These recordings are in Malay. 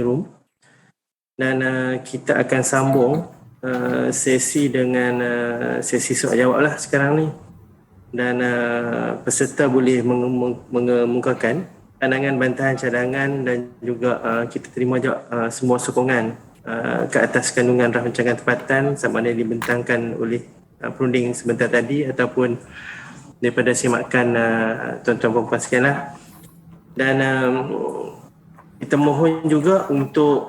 room dan kita akan sambung sesi dengan sesi soal jawab lah sekarang ni, dan peserta boleh mengemukakan pandangan, bantahan, cadangan dan juga kita terima juga semua sokongan ke atas kandungan rancangan tempatan sama ada dibentangkan oleh perunding sebentar tadi ataupun daripada semakan tuan-tuan puan-puan sekalian lah. Dan kita mohon juga untuk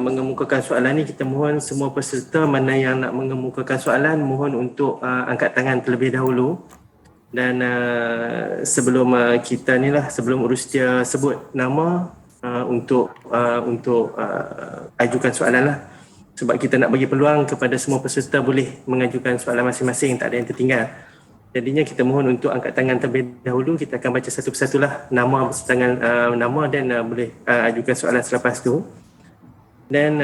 mengemukakan soalan ni, kita mohon semua peserta mana yang nak mengemukakan soalan mohon untuk angkat tangan terlebih dahulu. Dan sebelum kita ni lah, sebelum Urustia sebut nama untuk ajukan soalan lah, sebab kita nak bagi peluang kepada semua peserta boleh mengajukan soalan masing-masing, tak ada yang tertinggal. Jadinya kita mohon untuk angkat tangan terlebih dahulu. Kita akan baca satu persatu lah nama bersetangan nama dan boleh ajukan soalan selepas tu. Dan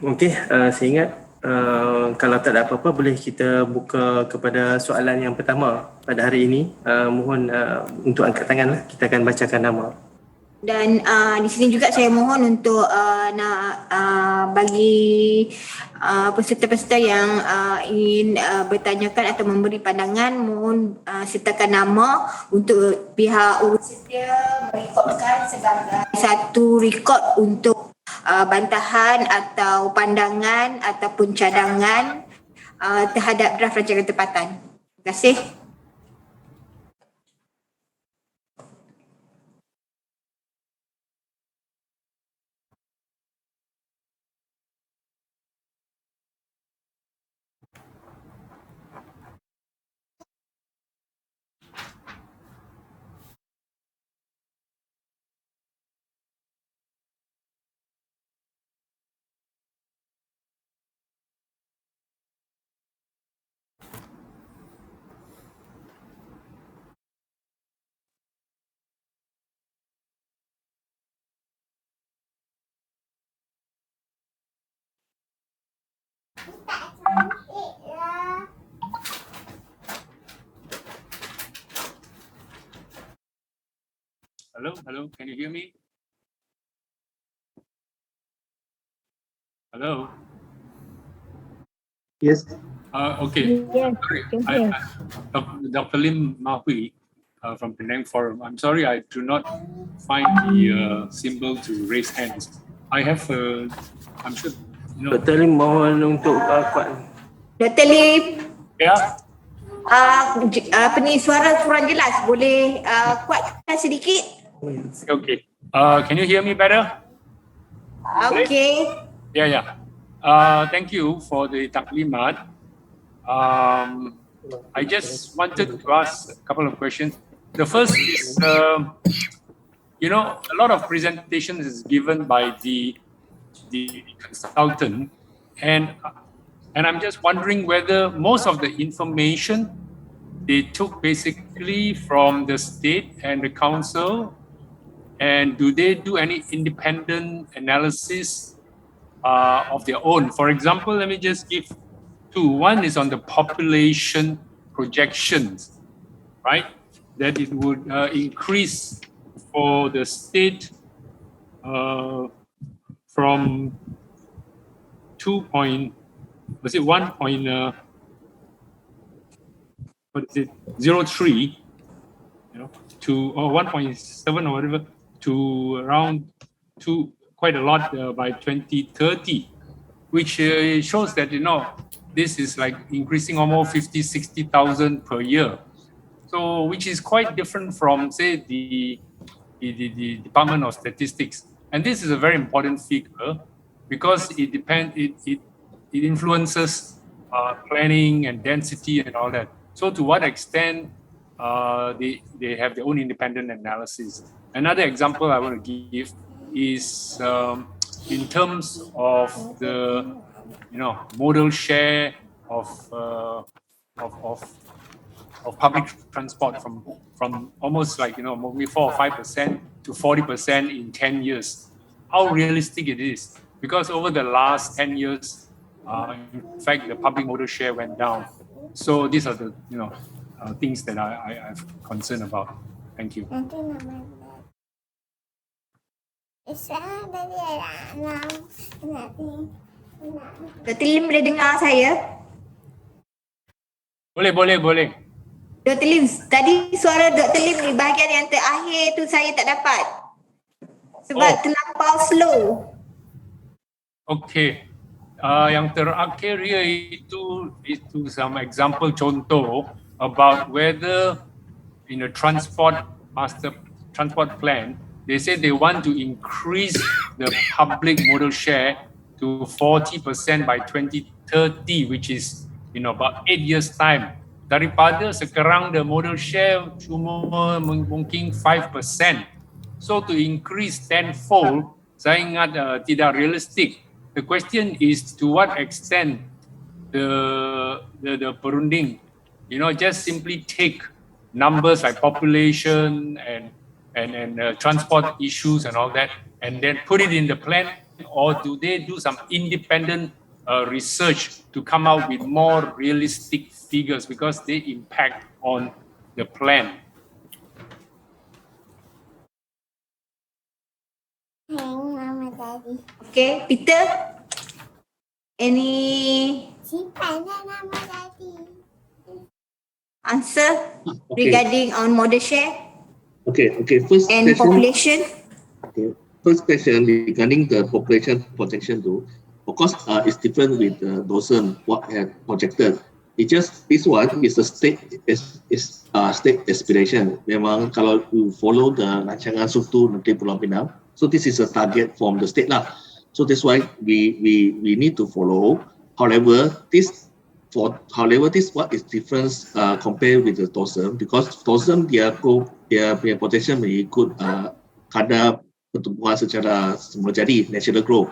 okey, saya ingat kalau tak ada apa-apa boleh kita buka kepada soalan yang pertama pada hari ini. Mohon untuk angkat tangan lah, kita akan bacakan nama. Dan di sini juga saya mohon untuk nak bagi peserta-peserta yang ingin bertanyakan atau memberi pandangan, mohon sertakan nama untuk pihak Urustia merekodkan sebagai satu rekod untuk bantahan atau pandangan ataupun cadangan terhadap draft rancangan tempatan. Terima kasih. Hello, can you hear me? Hello? Yes. Okay. Yes, Dr. Lim Mahui from Penang Forum. I'm sorry, I do not find the symbol to raise hands. I have, I'm sure, you know. Dr. Lim mohon untuk kuat. Dr. Lim. Ya. Apa ni, suara kurang jelas. Boleh kuatkan sedikit? Okay. Can you hear me better? Okay. Yeah. Thank you for the taklimat. I just wanted to ask a couple of questions. The first is, you know, a lot of presentations is given by the consultant, and I'm just wondering whether most of the information they took basically from the state and the council, and do they do any independent analysis of their own? For example, let me just give two. One is on the population projections, right? That it would increase for the state from 1.03, you know, to 1.7 or whatever, to around 2, quite a lot by 2030, which shows that, you know, this is like increasing almost 50,000-60,000 per year. So, which is quite different from, say, the Department of Statistics. And this is a very important figure because it influences planning and density and all that. So, to what extent they have their own independent analysis? Another example I want to give is in terms of the, you know, modal share of public transport from almost like, you know, maybe 4 or 5% to 40% in 10 years. How realistic it is? Because over the last 10 years, in fact, the public modal share went down. So these are the, you know, things that I'm concerned about. Thank you. Dr. Lim boleh dengar saya? Boleh. Dr. Lim, tadi suara Dr. Lim ni bahagian yang terakhir tu saya tak dapat. Sebab terlampau slow. Okay. Yang terakhir ya itu some example contoh about whether in a transport plan, they say they want to increase the public modal share to 40% by 2030, which is about 8 years time. Daripada sekarang the modal share cuma mungkin 5%. So to increase tenfold, saya ingat tidak realistic. The question is to what extent the perunding, just simply take numbers like population and transport issues and all that, and then put it in the plan, or do they do some independent research to come out with more realistic figures because they impact on the plan? Okay, Peter? Any answer regarding on modal share Okay. and population? Okay. First question regarding the population projection too. Of course, it's different with DOSM what had projected. It just this one is a state state aspiration. Memang kalau you follow the rancangan Struktur Negeri Pulau Pinang, so this is a target from the state lah. So that's why we need to follow. However, this what is difference compared with the DOSM, because DOSM dia projection mengikut kadar pertumbuhan secara semula jadi natural growth.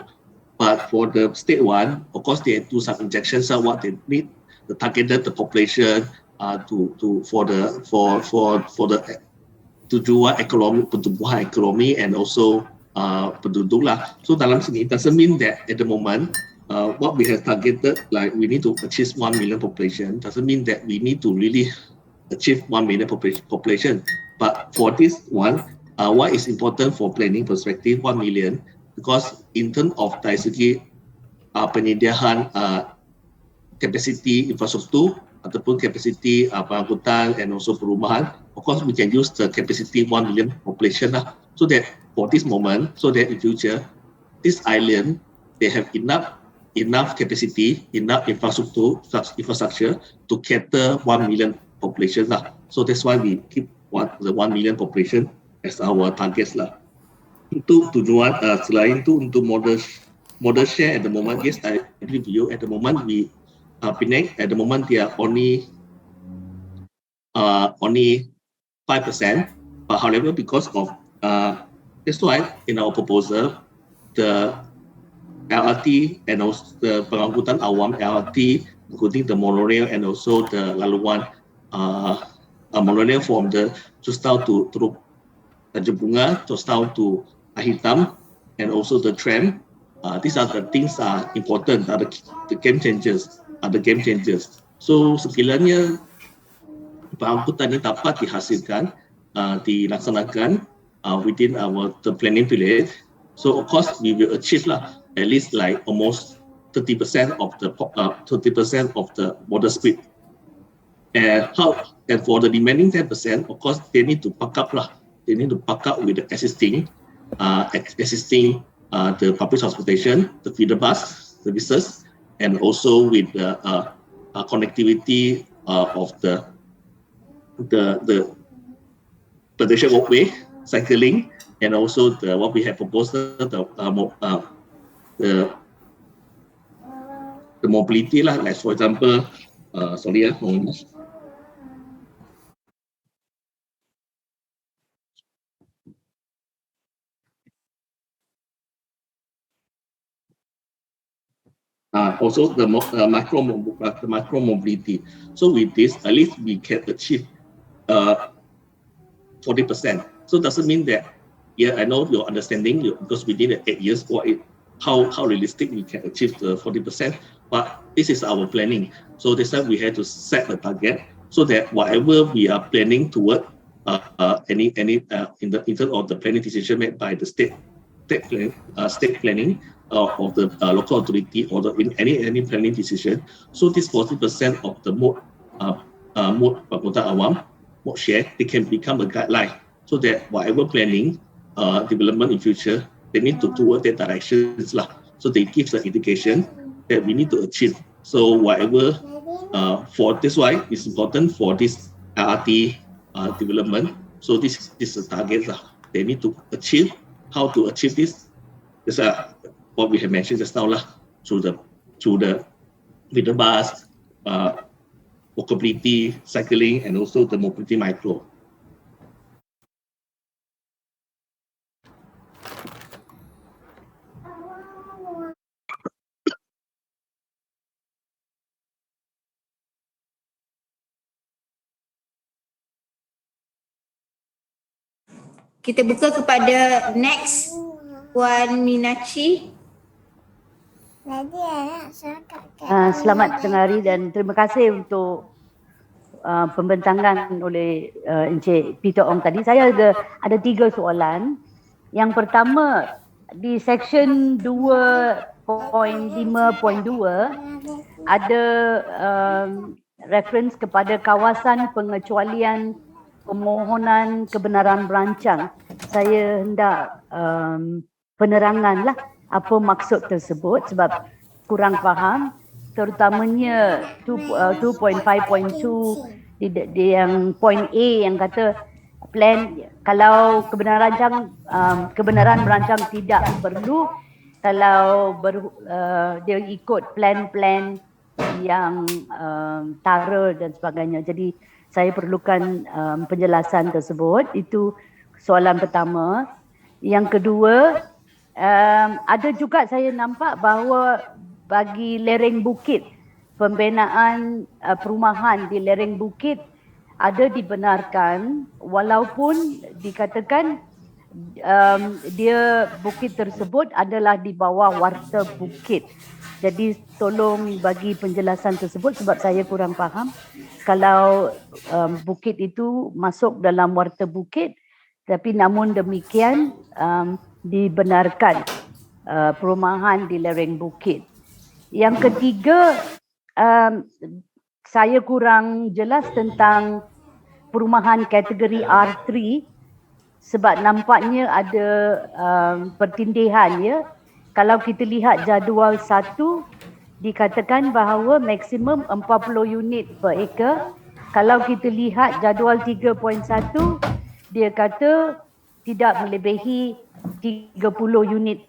But for the state one, of course they do some injections of what they need, the targeted the population for the tujuan ekonomi, pertumbuhan ekonomi and also penduduk lah. So dalam sini it doesn't mean that at the moment what we have targeted, like we need to achieve 1 million population, doesn't mean that we need to really achieve 1 million population. But for this one, what is important for planning perspective 1 million, because in terms of dari segi penyediaan capacity infrastruktur ataupun capacity pengangkutan and also perumahan, of course we can use the capacity 1 million population lah. So that for this moment, so that in future, this island, they have enough capacity, enough infrastructure to cater 1 million population lah. So that's why we keep the 1 million population as our targets lah. Untuk tujuan selain itu untuk modal share at the moment, yes, I agree with you. At the moment we Penang at the moment they are only 5%, but however because of that's why in our proposal the LRT and also the pengangkutan awam LRT, including the monorail and also the laluan monorail from the Justau to Tanjung Bunga, Justau to Ahitam, and also the tram. These are the things are important, are the game changers. So sekiranya pengangkutan ini dapat dihasilkan, dilaksanakan within the planning period, so of course we will achieve lah at least like almost 30% of the modal speed. And for the remaining 10%, of course they need to back up lah. They need to back up with the existing the public transportation, the feeder bus services, and also with the connectivity of the pedestrian walkway, cycling, and also what we have proposed the mobility lah. Like for example, also the micro mobility. So with this, at least we can achieve 40%. So doesn't mean that, yeah, I know your understanding because within the 8 years, how realistic we can achieve the 40%. But this is our planning. So that's why we had to set the target so that whatever we are planning toward in terms of the planning decision made by the state state planning of the local authority or in any planning decision. So this 40% of the mode awam, mode share, they can become a guideline so that whatever planning development in future, they need to toward that directions lah. So they give the indication that we need to achieve. So whatever for this why it's important for this LRT development. So this is the target lah. They need to achieve. How to achieve this? That's what we have mentioned just now lah. Through the with the bus, walkability, cycling, and also the mobility micro. Kita buka kepada next Puan Minachi. Selamat tengah hari dan terima kasih untuk pembentangan oleh Encik Peter Ong tadi. Saya ada 3 soalan. Yang pertama, di section 2.5.2 ada reference kepada kawasan pengecualian permohonan kebenaran merancang. Saya hendak penerangan lah apa maksud tersebut sebab kurang faham, terutamanya 2.5.2 di yang point A yang kata plan kalau kebenaran merancang tidak perlu kalau dia ikut plan-plan yang tara dan sebagainya. Jadi saya perlukan penjelasan tersebut. Itu soalan pertama. Yang kedua, ada juga saya nampak bahawa bagi lereng bukit, pembinaan perumahan di lereng bukit ada dibenarkan walaupun dikatakan dia bukit tersebut adalah di bawah warta bukit. Jadi tolong bagi penjelasan tersebut sebab saya kurang faham. Kalau bukit itu masuk dalam warta bukit tapi namun demikian dibenarkan perumahan di lereng bukit. Yang ketiga, saya kurang jelas tentang perumahan kategori R3 sebab nampaknya ada pertindihan ya. Kalau kita lihat jadual 1 dikatakan bahawa maksimum 40 unit per ekar. Kalau kita lihat jadual 3.1 dia kata tidak melebihi 30 unit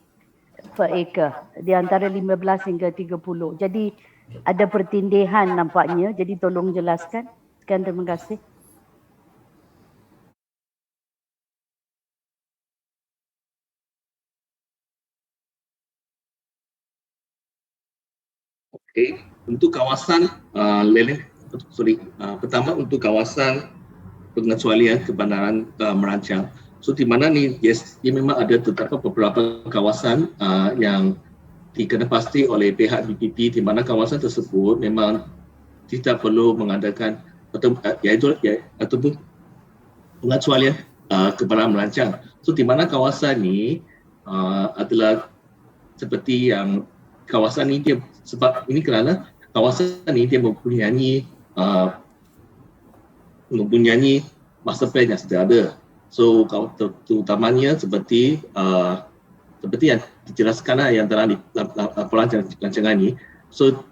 per ekar, di antara 15 hingga 30. Jadi ada pertindihan nampaknya. Jadi tolong jelaskan. Sekian, terima kasih. Okay, untuk kawasan pertama untuk kawasan pengecualian kebenaran merancang. So di mana ni, yes, dia memang ada terdapat beberapa kawasan yang dikenepasti oleh pihak BPP di mana kawasan tersebut memang tidak perlu mengadakan ataupun pengecualian kebenaran merancang. So di mana kawasan ni adalah seperti yang kawasan ni dia sebab ini kerana kawasan ni dia mempunyai master plan yang sudah ada. So terutamanya seperti yang dijelaskan yang dalam laporan rancangan ni. So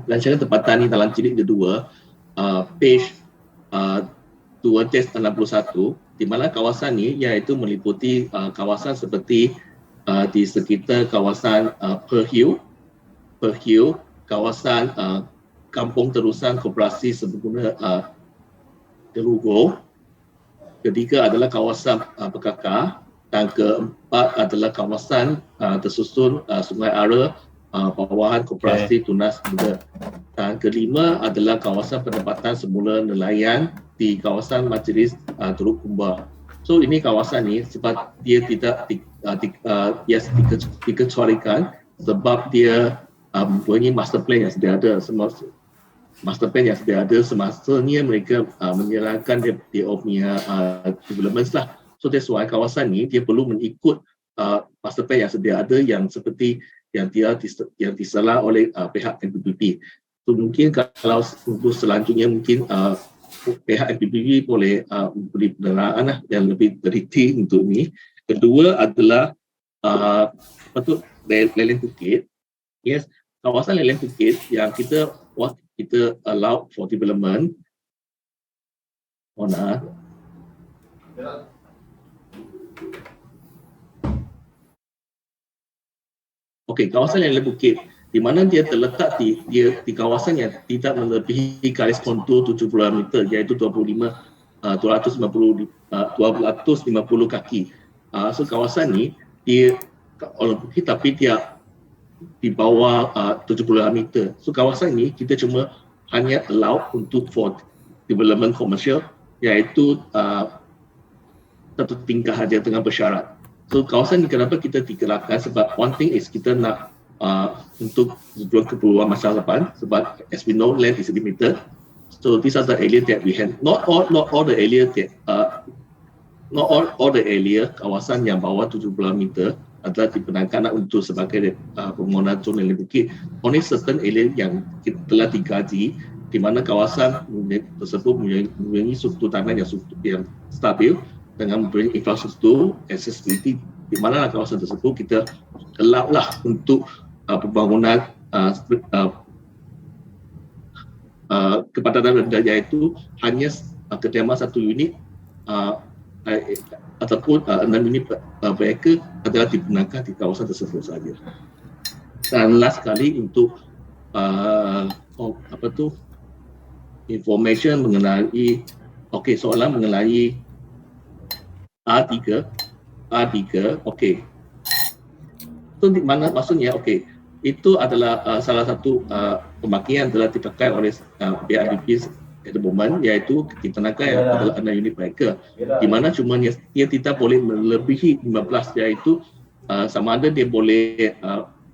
rancangan tempatan ni dalam jilid kedua page 2-61 di mana kawasan ni iaitu meliputi kawasan seperti di sekitar kawasan Pearl Hill, kawasan kampung terusan koperasi sempurna Terugo. Ketiga adalah kawasan Pekakar dan keempat adalah kawasan tersusun Sungai Ara, bawahan koperasi Tunas Muda. Dan kelima adalah kawasan penempatan semula nelayan di kawasan Majlis Teluk Kumbar. So ini kawasan ni sebab dia tidak dikecualikan sebab dia mempunyai master plan yang sudah ada. master plan yang sedia ada semasa-nya mereka menyerahkan dia punya developments lah. So that's why kawasan ni dia perlu mengikut master plan yang sedia ada yang seperti yang disalah oleh pihak MPPP. So mungkin kalau untuk selanjutnya mungkin pihak MPPP boleh beri penerangan yang lebih teliti untuk ini. Kedua adalah Leleng Bukit. Yes, kawasan Leleng Bukit yang kita allow for development. Okey, kawasan Leleng Bukit di mana dia terletak di kawasan yang tidak melebihi garis kontur 70 meter iaitu 250 kaki. So kawasan ni dia Leleng Bukit tapi dia di bawah 70 meter. So kawasan ini kita cuma hanya allow untuk for development commercial iaitu satu tingkah saja dengan bersyarat. So kawasan ini kenapa kita digerakkan sebab one thing is kita nak untuk keperluan masa depan sebab as we know land is limited. So these are the area that we have not all the area that not all the area kawasan yang bawah 70 meter adalah dibenarkan untuk sebagai permohonan zon Leleng Bukit. Only certain area yang telah digaji di mana kawasan tersebut mempunyai struktur tanah yang stabil dengan mempunyai infrastruktur accessibility di mana kawasan tersebut kita allow lah untuk pembangunan kepadanan rendah iaitu hanya kediaman satu unit ataupun 6 unit mereka adalah digunakan di kawasan tersebut saja. Dan last sekali untuk information mengenai soalan mengenai R3 okey. So di mana maksudnya itu adalah salah satu pemakaian telah dipakai oleh BIDP at the moment iaitu ditenagai adalah 6 unit mereka di mana cuma dia tidak boleh melebihi 15 iaitu sama ada dia boleh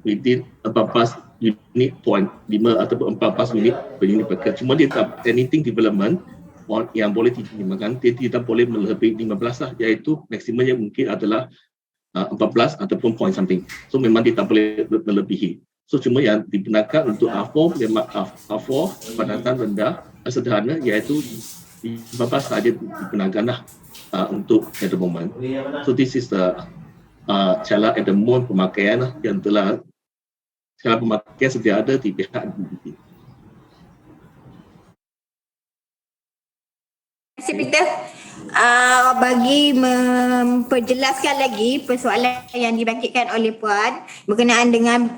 within 14 unit point 5 ataupun 14 unit per unit mereka. Cuma dia tak anything development yang boleh dimakan dia tidak boleh melebihi 15 lah iaitu maksimumnya mungkin adalah 14 ataupun point something. So memang dia tak boleh melebihi. So cuma yang digunakan untuk R4 memang R4 kepadatan rendah sederhana iaitu 15 saja digunakan lah untuk at the moment. So this is the cara at the moment pemakaian lah yang telah cara pemakaian sedia ada di pihak MPPP. Terima kasih Peter. Bagi memperjelaskan lagi persoalan yang dibangkitkan oleh Puan berkenaan dengan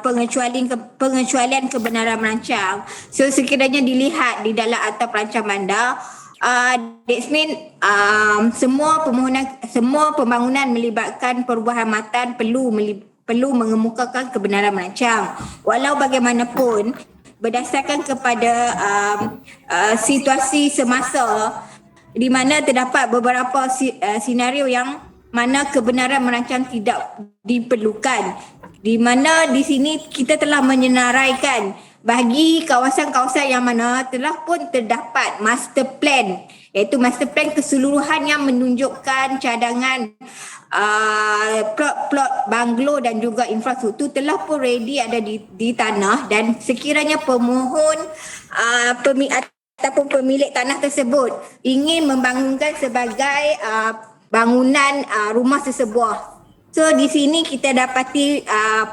pengecualian kebenaran merancang. So sekiranya dilihat di dalam Akta Perancang Bandar, that means semua pembangunan melibatkan perubahan matan perlu mengemukakan kebenaran merancang. Walau bagaimanapun berdasarkan kepada situasi semasa di mana terdapat beberapa senario yang mana kebenaran merancang tidak diperlukan. Di mana di sini kita telah menyenaraikan bagi kawasan-kawasan yang mana telah pun terdapat master plan, iaitu master plan keseluruhan yang menunjukkan cadangan plot banglo dan juga infrastruktur telah pun ready ada di tanah dan sekiranya pemohon ataupun pemilik tanah tersebut ingin membangunkan sebagai bangunan rumah sesebuah. So di sini kita dapati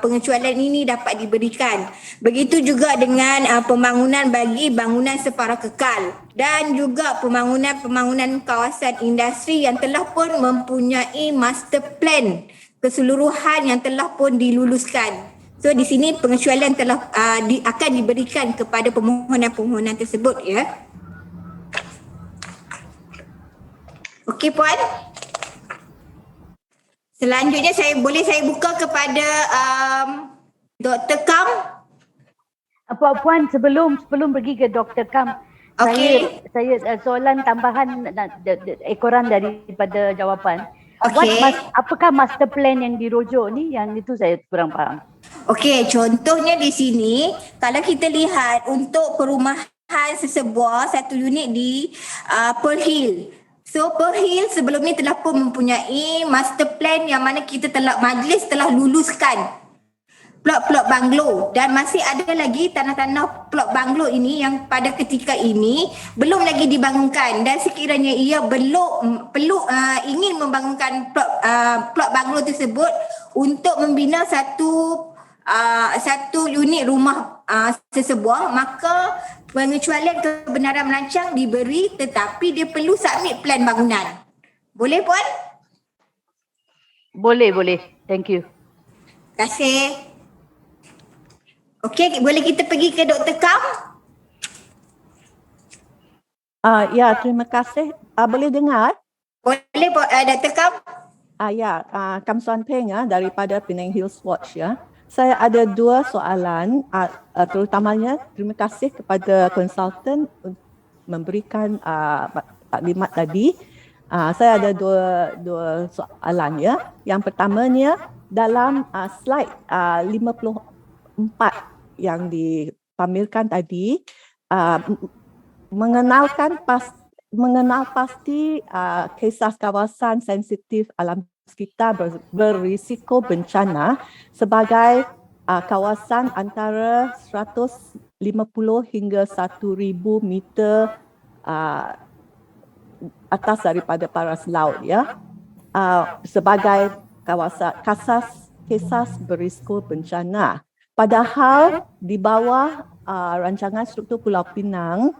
pengecualian ini dapat diberikan. Begitu juga dengan pembangunan bagi bangunan separa kekal dan juga pembangunan kawasan industri yang telah pun mempunyai master plan keseluruhan yang telah pun diluluskan. So di sini pengecualian telah akan diberikan kepada permohonan-permohonan tersebut ya. Okey Puan. Selanjutnya saya buka kepada Dr. Kam. Puan sebelum pergi ke Dr. Kam, Okay. saya soalan tambahan ekoran daripada jawapan. Okay. Apakah master plan yang dirujuk ni? Yang itu saya kurang faham. Okey, contohnya di sini kalau kita lihat untuk perumahan sesebuah satu unit di Pearl Hill. So Pearl Hill sebelum ni telah pun mempunyai master plan yang mana majlis telah luluskan plot-plot banglo dan masih ada lagi tanah-tanah plot banglo ini yang pada ketika ini belum lagi dibangunkan dan sekiranya ia perlu ingin membangunkan plot banglo tersebut untuk membina satu unit rumah sesebuah, maka pengecualian kebenaran merancang diberi tetapi dia perlu submit plan bangunan. Boleh Puan? Boleh. Thank you. Terima kasih. Okey, boleh kita pergi ke Dr. Kam? Ya, terima kasih. Boleh dengar? Boleh Dr. Kam? Kam Suan Peng daripada Penang Hills Watch ya. Saya ada dua soalan, terutamanya terima kasih kepada konsultan memberikan taklimat tadi. Saya ada dua soalan ya. Yang pertamanya dalam slide 54 yang dipamerkan tadi, mengenal pasti kisah kawasan sensitif alam sekitar berisiko bencana sebagai kawasan antara 150 hingga 1,000 meter atas daripada paras laut ya, sebagai kawasan kisah berisiko bencana. Padahal di bawah rancangan struktur Pulau Pinang,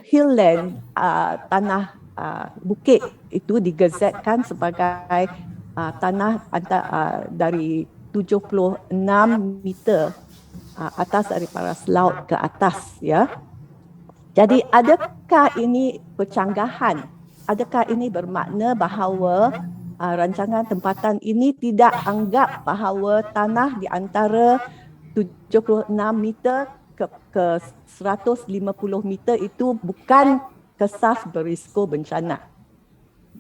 hillland, tanah bukit itu digazetkan sebagai tanah dari 76 meter atas dari paras laut ke atas ya. Jadi adakah ini percanggahan? Adakah ini bermakna bahawa rancangan tempatan ini tidak anggap bahawa tanah di antara 76 meter ke 150 meter itu bukan kisah berisiko bencana?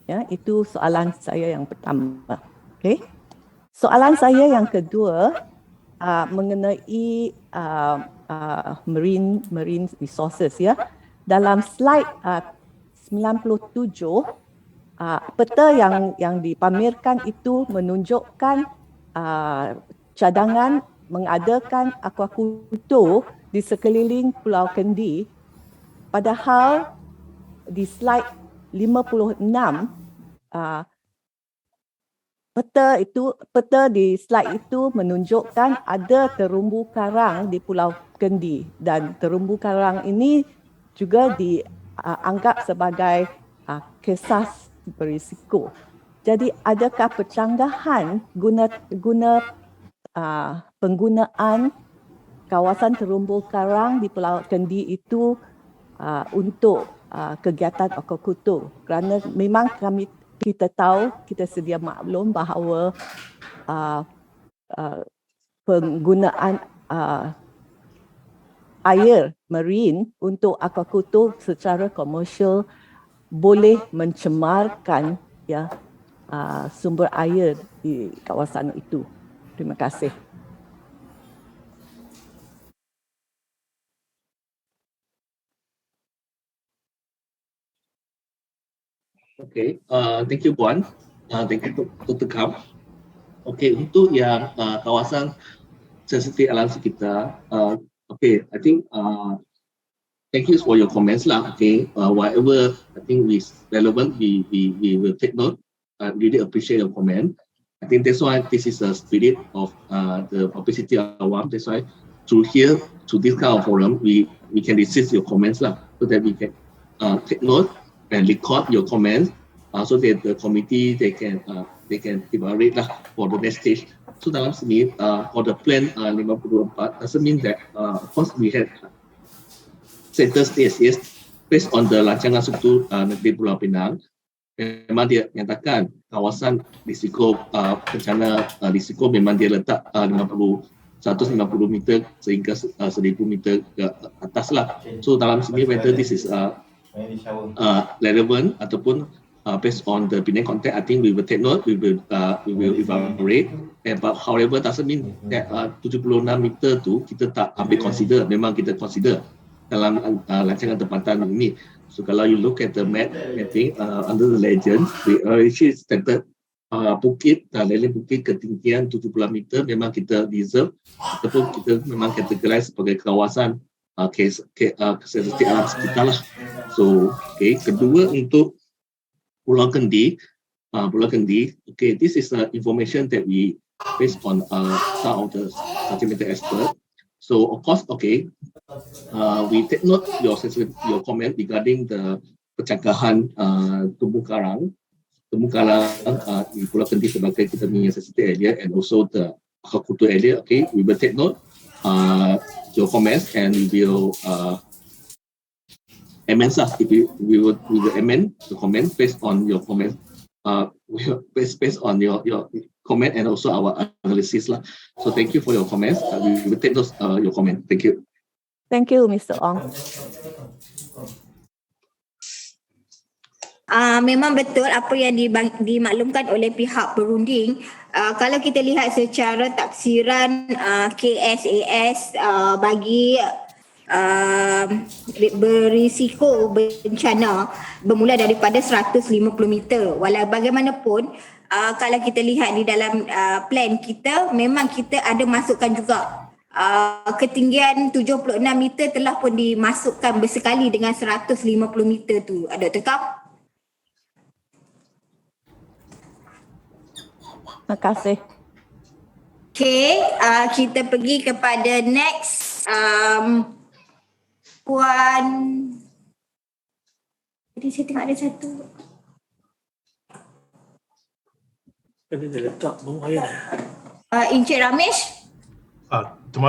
Ya, itu soalan saya yang pertama. Okay. Soalan saya yang kedua mengenai marine resources ya. Dalam slide 97, peta yang dipamerkan itu menunjukkan cadangan mengadakan aquaculture di sekeliling Pulau Kendi, padahal di slide 56 peta di slide itu menunjukkan ada terumbu karang di Pulau Kendi dan terumbu karang ini juga dianggap sebagai kisah berisiko. Jadi adakah percanggahan guna penggunaan kawasan terumbu karang di Pulau Kendi itu untuk kegiatan aquaculture? Kerana memang kita tahu, kita sedia maklum bahawa penggunaan air marine untuk aquaculture secara komersial boleh mencemarkan ya sumber air di kawasan itu. Terima kasih. Okay, thank you Puan. Thank you Dr. Kam. Okay, untuk yang kawasan sensitif alam sekitar, okay, I think thank you for your comments lah. Okay, whatever I think is relevant, we will take note. I really appreciate your comment. I think that's why this is a spirit of the publicity awam. That's why through here, through this kind of forum, we can receive your comments lah, so that we can take note and record your comments, so that the committee they can evaluate lah for the next stage. So dalam sini for the plan 54 doesn't mean that of course we have center stage is based on the rancangan struktur negeri Pulau Pinang. Memang dia nyatakan kawasan risiko bencana risiko memang dia letak 150 meter sehingga 1,000 meter ke atas lah. So dalam sini whether this is relevant ataupun based on the Penang context, I think we will take note, we will evaluate. But however, doesn't mean that 76 meter tu kita tak ambil consider. Memang kita consider dalam rancangan tempatan ini. So kalau you look at the mapping under the legend, we actually stated bukit, lereng bukit ketinggian 70 meter memang kita reserve ataupun kita memang categorize sebagai kawasan sensitif alam sekitar lah. So, okay. Kedua untuk Pulau Kendi, okay, this is information that we based on some of the sentimental expert. So of course, okay, we take note your comment regarding the pencangkahan terumbu karang di Pulau Kendi sebagai kita punya sensitive area and also the aquaculture area. Okay, we will take note your comments and we will amend lah. We will amend the comment based on your comment. Based on your comment and also our analysis lah. So thank you for your comments. We will take those your comment. Thank you. Thank you, Mr. Ong. Memang betul apa yang dimaklumkan oleh pihak berunding. Kalau kita lihat secara taksiran KSAS bagi berisiko bencana bermula daripada 150 meter. Walau bagaimanapun kalau kita lihat di dalam plan kita, memang kita ada masukkan juga ketinggian 76 meter telah pun dimasukkan bersekali dengan 150 meter tu. Dr. Kam? Terima kasih. Okay, kita pergi kepada next. Puan, jadi saya tengok ada satu. Dia letak bawah ya. Encik Ramesh. Terima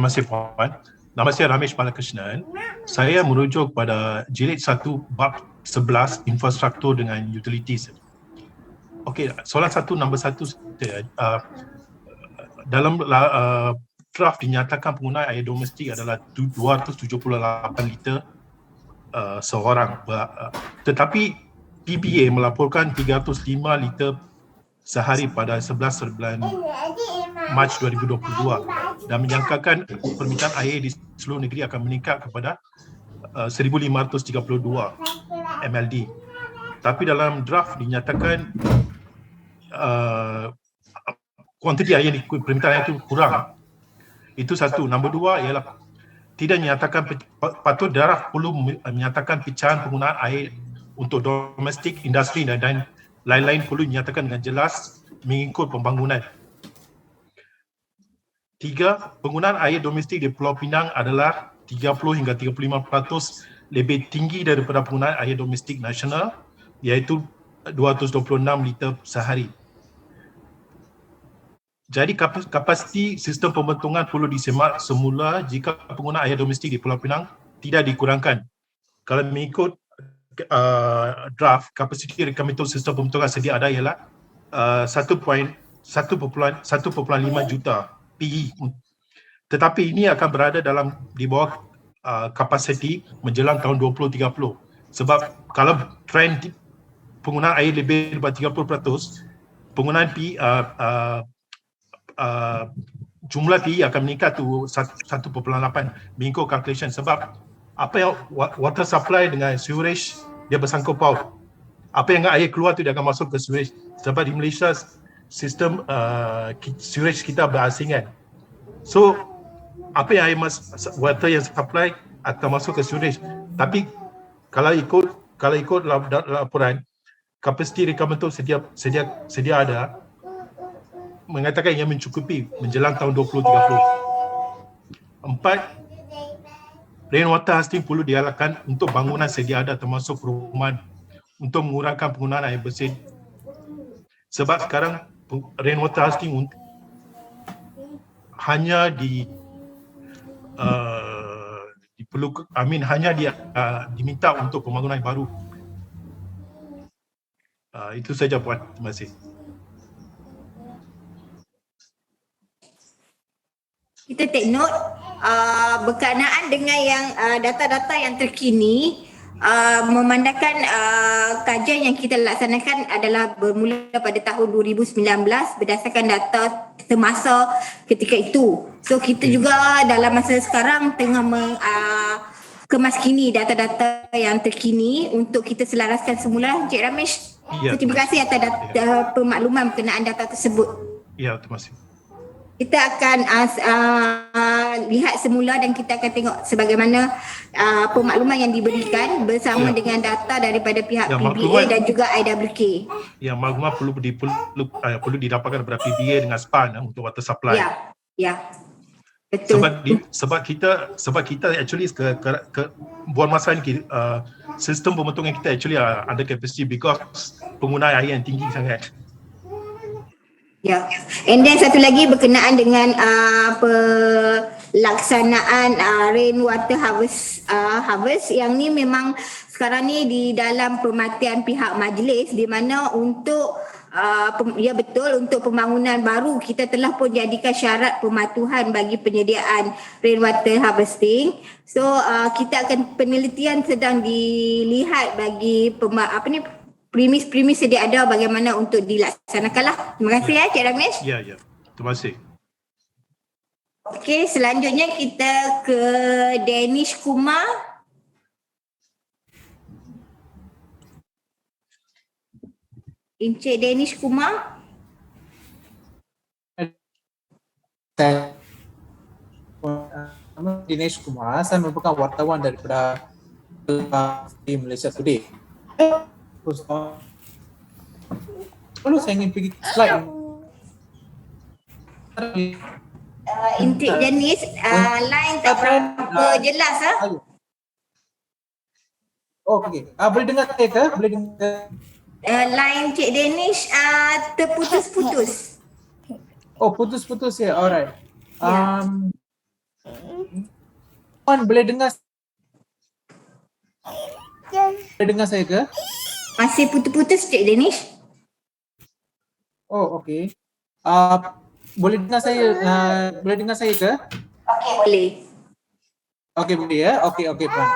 kasih Puan. Nama saya Ramesh Balakrishnan. Saya merujuk pada jilid 1 bab 11 infrastruktur dengan utilities. Okey, soalan nombor 1 dalam draft dinyatakan penggunaan air domestik adalah 278 liter seorang. Tetapi PBA melaporkan 305 liter sehari pada 11 bulan Mac 2022 dan menyangkakan permintaan air di seluruh negeri akan meningkat kepada 1532 MLD. Tapi dalam draft dinyatakan kuantiti air permintaan air itu kurang. Itu satu. Nombor 2 ialah tidak menyatakan, patut draft perlu menyatakan pecahan penggunaan air untuk domestik, industri dan lain-lain perlu dinyatakan dengan jelas mengikut pembangunan. 3. Penggunaan air domestik di Pulau Pinang adalah 30 hingga 35% lebih tinggi daripada penggunaan air domestik nasional, iaitu 226 liter sehari. Jadi kapasiti sistem pembentungan perlu disemak semula jika penggunaan air domestik di Pulau Pinang tidak dikurangkan. Kalau mengikut draft, kapasiti rekomendan sistem pembentungan sedia ada ialah 1.5 juta PE. Tetapi ini akan berada di bawah kapasiti menjelang tahun 2030. Sebab kalau trend penggunaan air lebih daripada 30%, penggunaan PE jumlah PE akan meningkat tu 1.8 mengikut calculation. Sebab apa yang water supply dengan sewerage dia bersangkut paut. Apa yang air keluar tu dia akan masuk ke sewerage. Sebab di Malaysia sistem sewerage kita berasingan. So apa yang air water yang supply akan masuk ke sewerage. Tapi kalau ikut laporan kapasiti rekomendan sedia ada mengatakan ia mencukupi menjelang tahun 2030. 4. Rainwater harvesting perlu dialakan untuk bangunan sedia ada termasuk perumahan untuk mengurangkan penggunaan air bersih. Sebab sekarang rainwater harvesting hanya diminta untuk pembangunan baru. Itu saja Puan. Terima kasih. Kita take note berkenaan dengan yang data-data yang terkini, memandangkan kajian yang kita laksanakan adalah bermula pada tahun 2019 berdasarkan data semasa ketika itu. So kita juga dalam masa sekarang tengah kemaskini data-data yang terkini untuk kita selaraskan semula, Encik Ramesh. Ya, So, terima kasih atas pemakluman berkenaan data tersebut. Ya, terima kasih. Kita akan lihat semula dan kita akan tengok sebagaimana pemakluman yang diberikan bersama dengan data daripada pihak Ya, PBA maklumat- dan juga IWK. Yang maklumat perlu didapatkan daripada PBA dengan SPAN untuk water supply. Ya. Betul. Sebab kita actually buat masa ni sistem pembentungan kita actually under capacity because penggunaan air yang tinggi sangat. Ya. And then satu lagi berkenaan dengan pelaksanaan rainwater harvest yang ni memang sekarang ni di dalam perhatian pihak majlis di mana untuk ya betul untuk pembangunan baru kita telah pun jadikan syarat pematuhan bagi penyediaan rainwater harvesting. So kita akan penelitian sedang dilihat bagi premis-premis sedia ada bagaimana untuk dilaksanakanlah. Terima kasih ya Cik Ramesh. Ya. Terima kasih. Okey, selanjutnya kita ke Danish Kumar. Encik Danish Kumar. Nama Dinesh Kumar, saya merupakan wartawan daripada di Malaysia Today. Lalu saya ingin pergi slide. Encik Danish, line tak berapa jelas Oh, okey. Boleh dengar saya ke? Boleh dengar? Line Encik Danish terputus-putus. Oh, putus-putus ya. Alright. Puan boleh dengar saya ke? Masih putus-putus Encik Danish? Oh, okey. Boleh dengar saya ke? Okey, boleh. Okey, boleh ya. Okey, Puan.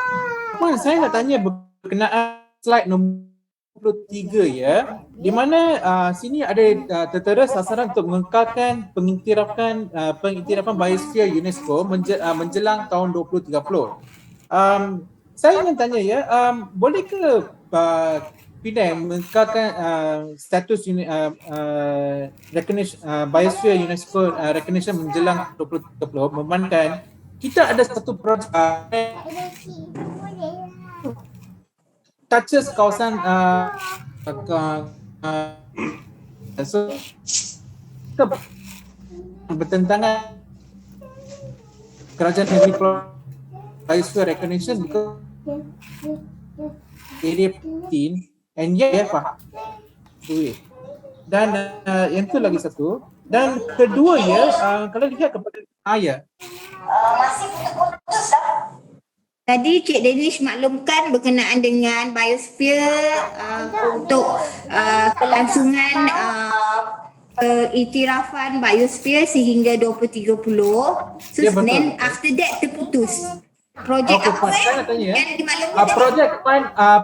Puan, saya nak tanya berkenaan slide nombor 23 ya, di mana sini ada tertera sasaran untuk mengekalkan pengiktirafan biosphere UNESCO menjelang tahun 2030. Saya ingin tanya ya, boleh ke Penang mengekalkan status recognition biosphere UNESCO recognition menjelang 2030 memandangkan kita ada satu projek touches kawasan so bertentangan kerajaan negeri biosphere recognition because area 15 and Pak dan yang tu lagi satu dan kedua ya kalau lihat kepada Masih putus-putus lah. Tadi Cik Danish maklumkan berkenaan dengan biosphere untuk kelangsungan iktirafan biosphere sehingga 2030. So Ya, betul. then after that terputus. Projek Okay, apa Puan, saya nak tanya yang dimaklumkan? projek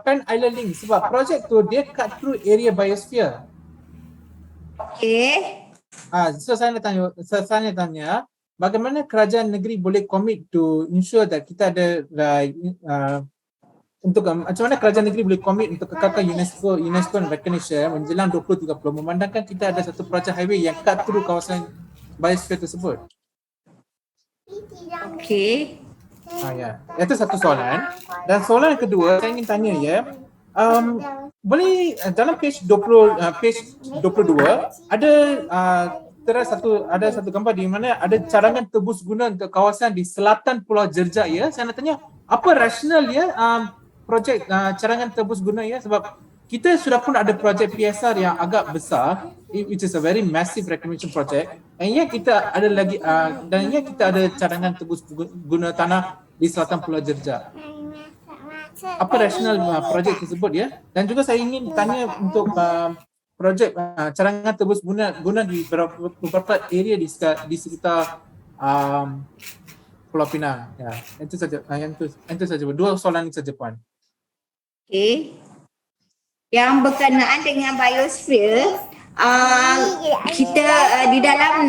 Pan Island Link sebab projek tu dia cut through area biosphere. Okay. So saya nak tanya bagaimana kerajaan negeri boleh commit to ensure that kita ada untuk macam mana kerajaan negeri boleh commit untuk kekalkan UNESCO recognition menjelang 2030 memandangkan kita ada satu projek highway yang cut through kawasan biosphere tersebut. Okay. Ya. Itu satu soalan. Dan soalan yang kedua saya ingin tanya ya, boleh dalam page 22 ada satu gambar di mana ada cadangan tebus guna untuk kawasan di selatan Pulau Jerjak ya. Saya nak tanya apa rasional ya projek cadangan tebus guna ya, sebab kita sudah pun ada projek PSR yang agak besar which is a very massive reclamation project, and kita ada lagi dan kita ada cadangan tebus guna tanah di selatan Pulau Jerjak. Apa rasional projek tersebut ya? Dan juga saya ingin tanya untuk projek cadangan tebus guna di beberapa area di sekitar Pulau Pinang. Ya, itu saja. Itu saja. Dua soalan ini saja, Puan. Okey. Yang berkenaan dengan biosphere, kita di dalam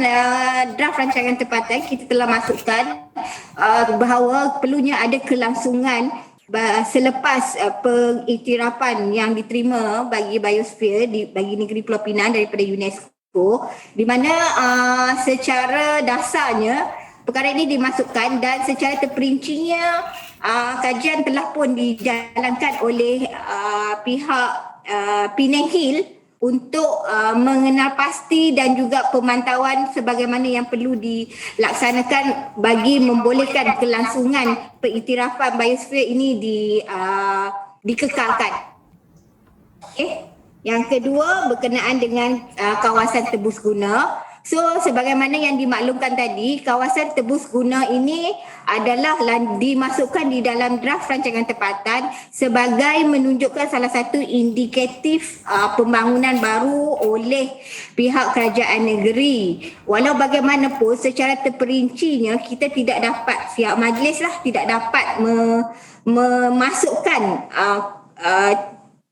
draft rancangan tempatan kita telah masukkan bahawa perlunya ada kelangsungan selepas pengiktirafan yang diterima bagi biosphere bagi negeri Pulau Pinang daripada UNESCO, di mana secara dasarnya perkara ini dimasukkan dan secara terperincinya kajian telah pun dijalankan oleh pihak Penang Hill untuk mengenal pasti dan juga pemantauan sebagaimana yang perlu dilaksanakan bagi membolehkan kelangsungan pengiktirafan biosphere ini dikekalkan. Okay. Yang kedua berkenaan dengan kawasan tebus guna. So sebagaimana yang dimaklumkan tadi, kawasan tebus guna ini adalah dimasukkan di dalam draft rancangan tempatan sebagai menunjukkan salah satu indikatif pembangunan baru oleh pihak kerajaan negeri. Walau bagaimanapun secara terperincinya kita tidak dapat, pihak majlis tidak dapat memasukkan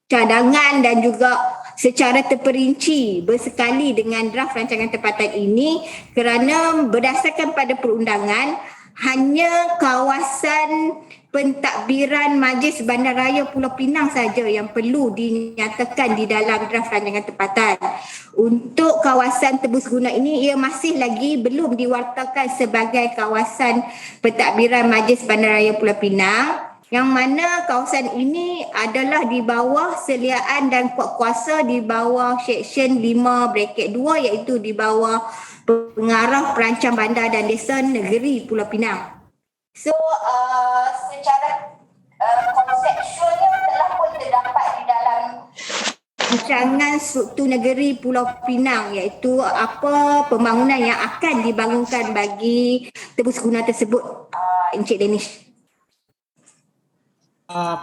cadangan dan juga secara terperinci bersekali dengan draft rancangan tempatan ini kerana berdasarkan pada perundangan hanya kawasan pentadbiran Majlis Bandaraya Pulau Pinang saja yang perlu dinyatakan di dalam draft rancangan tempatan. Untuk kawasan tebus guna ini ia masih lagi belum diwartakan sebagai kawasan pentadbiran Majlis Bandaraya Pulau Pinang, yang mana kawasan ini adalah di bawah seliaan dan kuasa di bawah Seksyen 5(2) iaitu di bawah Pengarah Perancang Bandar dan Desa Negeri Pulau Pinang. So secara konseptualnya telah pun terdapat di dalam rancangan struktur negeri Pulau Pinang iaitu apa pembangunan yang akan dibangunkan bagi tebus guna tersebut. Encik Danish.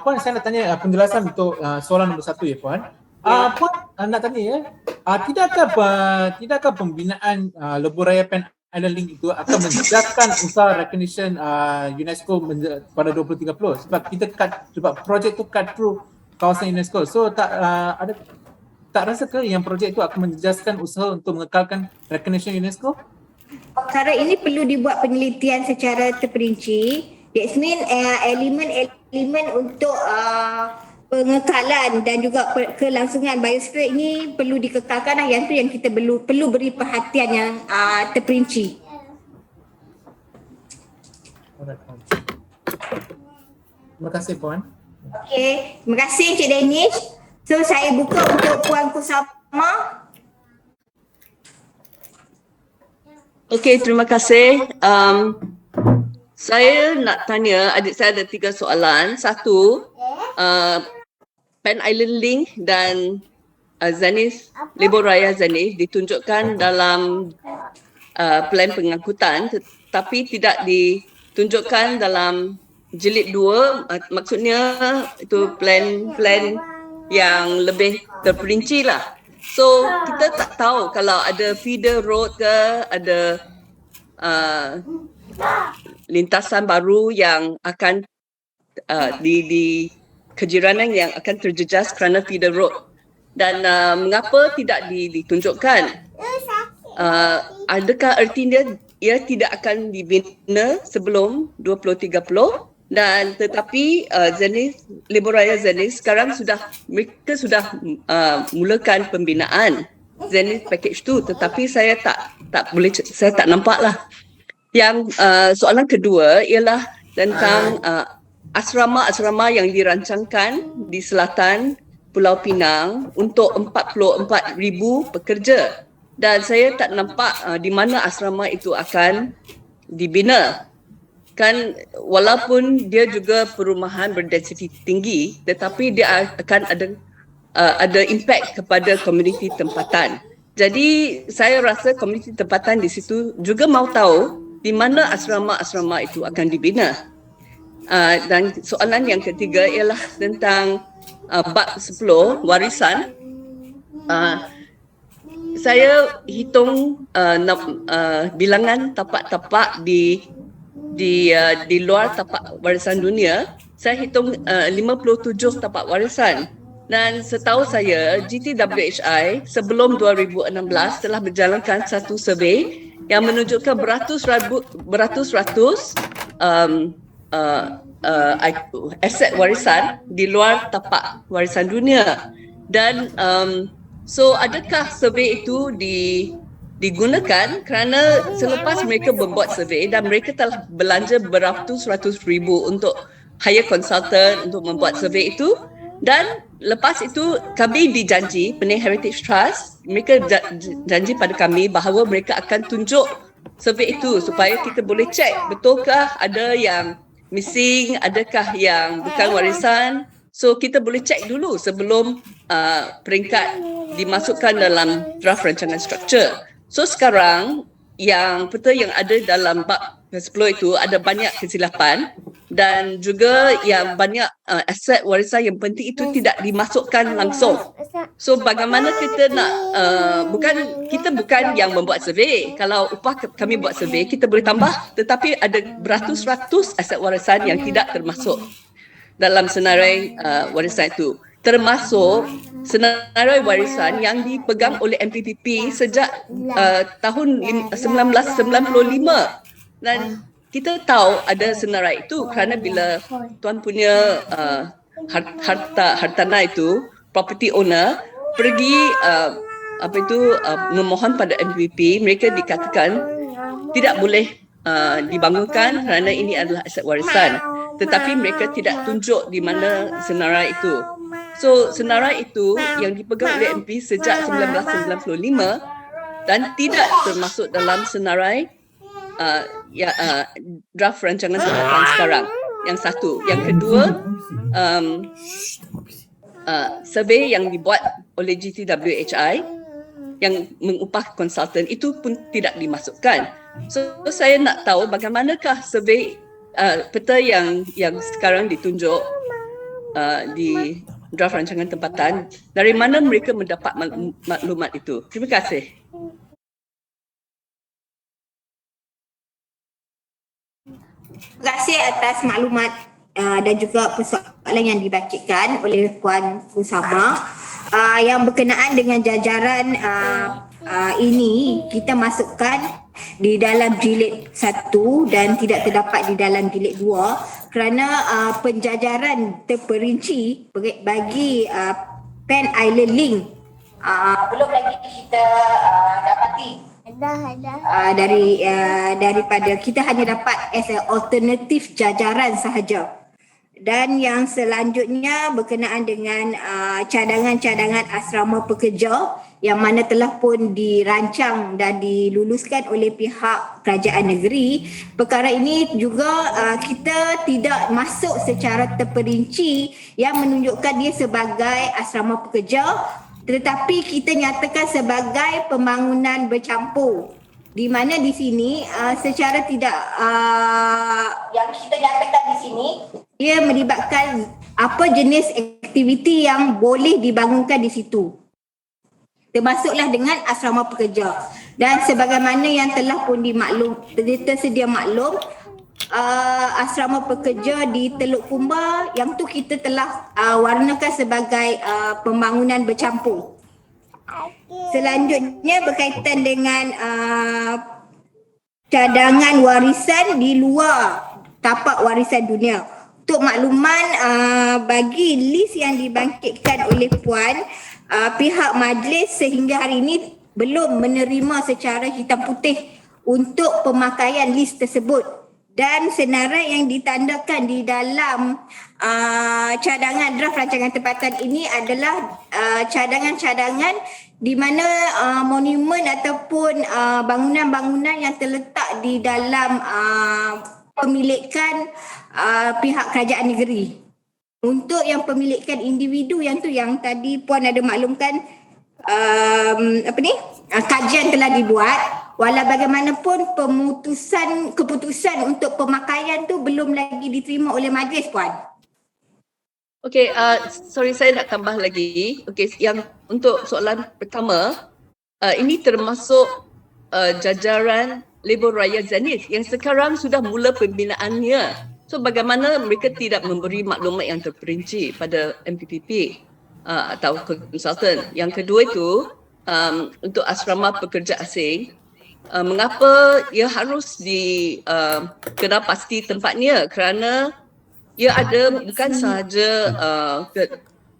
Puan, saya nak tanya penjelasan untuk soalan nombor 1 ya Puan. Puan nak tanya ya, tidakkah pembinaan Lebuh Raya Pan Island Link itu akan menjelaskan usaha recognition UNESCO pada 2030 sebab projek itu cut through kawasan UNESCO. So tak rasa ke yang projek itu akan menjejaskan usaha untuk mengekalkan recognition UNESCO? Perkara ini perlu dibuat penelitian secara terperinci. That means elemen untuk pengekalan dan juga kelangsungan biosphere ini perlu dikekalkan. Yang tu yang kita perlu beri perhatian yang terperinci. Terima kasih Puan. Okey, terima kasih Encik Danish. So saya buka untuk Puan Kusama. Okey, terima kasih. Saya nak tanya, adik saya ada 3 soalan. Satu, Pan Island Link dan Zanis, Lebuh Raya Zanis ditunjukkan dalam plan pengangkutan tetapi tidak ditunjukkan dalam jilid 2. Maksudnya itu plan yang lebih terperinci lah. So kita tak tahu kalau ada feeder road ke, ada lintasan baru yang akan di kejiranan yang akan terjejas kerana feeder road, dan mengapa tidak ditunjukkan? Adakah artinya ia tidak akan dibina sebelum 2030? Dan tetapi Zanis, Lebuh Raya Zanis sekarang mereka sudah mulakan pembinaan Zanis package 2, tetapi saya tak nampak lah. Yang soalan kedua ialah tentang asrama-asrama yang dirancangkan di selatan Pulau Pinang untuk 44,000 pekerja, dan saya tak nampak di mana asrama itu akan dibina. Kan walaupun dia juga perumahan berdensiti tinggi, tetapi dia akan ada impact kepada komuniti tempatan. Jadi saya rasa komuniti tempatan di situ juga mahu tahu di mana asrama-asrama itu akan dibina. Dan soalan yang ketiga ialah tentang bab 10 warisan. Saya hitung bilangan tapak-tapak di luar tapak warisan dunia. saya hitung 57 tapak warisan. Dan setahu saya, GTWHI sebelum 2016 telah menjalankan satu survey yang menunjukkan beratus-ratus aset warisan di luar tapak warisan dunia. Dan so adakah survey itu digunakan kerana selepas mereka membuat survey dan mereka telah belanja beratus-ratus ribu untuk hire consultant untuk membuat survey itu, dan lepas itu kami dijanji, Pening Heritage Trust, mereka janji pada kami bahawa mereka akan tunjuk survey itu supaya kita boleh cek betulkah ada yang missing, adakah yang bukan warisan. So kita boleh cek dulu sebelum peringkat dimasukkan dalam draft rancangan struktur. So sekarang yang peta yang ada dalam bab 10 itu ada banyak kesilapan dan juga yang banyak aset warisan yang penting itu tidak dimasukkan langsung. So bagaimana kita nak kita bukan yang membuat survey. Kalau upah kami buat survey kita boleh tambah, tetapi ada beratus-ratus aset warisan yang tidak termasuk dalam senarai warisan itu, termasuk senarai warisan yang dipegang oleh MPPP sejak tahun 1995. Dan kita tahu ada senarai itu kerana bila tuan punya hartanah itu, property owner, pergi memohon pada MPPP, mereka dikatakan tidak boleh dibangunkan kerana ini adalah aset warisan. Tetapi mereka tidak tunjuk di mana senarai itu. So senarai itu yang dipegang oleh MP sejak 1995 dan tidak termasuk dalam senarai draft rancangan tempatan sekarang. Yang satu. Yang kedua, survey yang dibuat oleh GTWHI yang mengupah konsultan itu pun tidak dimasukkan. So saya nak tahu bagaimanakah survey peta yang sekarang ditunjuk di draft rancangan tempatan, dari mana mereka mendapat maklumat itu? Terima kasih. Terima kasih atas maklumat dan juga persoalan yang dibangkitkan oleh Puan Usama. Yang berkenaan dengan jajaran ini, kita masukkan di dalam jilid 1 dan tidak terdapat di dalam jilid 2 kerana penjajaran terperinci bagi Pan Island Link belum lagi kita dapati. Daripada kita hanya dapat as a alternatif jajaran sahaja. Dan yang selanjutnya berkenaan dengan cadangan-cadangan asrama pekerja yang mana telah pun dirancang dan diluluskan oleh pihak kerajaan negeri. Perkara ini juga kita tidak masuk secara terperinci yang menunjukkan dia sebagai asrama pekerja, tetapi kita nyatakan sebagai pembangunan bercampur, di mana di sini secara tidak yang kita nyatakan di sini dia melibatkan apa jenis aktiviti yang boleh dibangunkan di situ, termasuklah dengan asrama pekerja. Dan sebagaimana yang telah pun tersedia maklum, asrama pekerja di Teluk Kumba yang tu kita telah warnakan sebagai pembangunan bercampur. Selanjutnya berkaitan dengan cadangan warisan di luar tapak warisan dunia. Untuk makluman bagi list yang dibangkitkan oleh Puan, pihak majlis sehingga hari ini belum menerima secara hitam putih untuk pemakaian list tersebut. Dan senarai yang ditandakan di dalam cadangan draft rancangan tempatan ini adalah cadangan-cadangan di mana monumen ataupun bangunan-bangunan yang terletak di dalam pemilikan pihak kerajaan negeri. Untuk yang pemilikan individu yang tadi Puan ada maklumkan, kajian telah dibuat. Walau bagaimanapun keputusan untuk pemakaian tu belum lagi diterima oleh majlis, Puan. Okey, sorry saya nak tambah lagi. Okey, yang untuk soalan pertama, ini termasuk jajaran Lebuh Raya Zenith yang sekarang sudah mula pembinaannya So bagaimana mereka tidak memberi maklumat yang terperinci pada MPPP atau konsultan. Yang kedua itu untuk asrama pekerja asing, mengapa ia harus kena pasti tempatnya, kerana ia ada bukan sahaja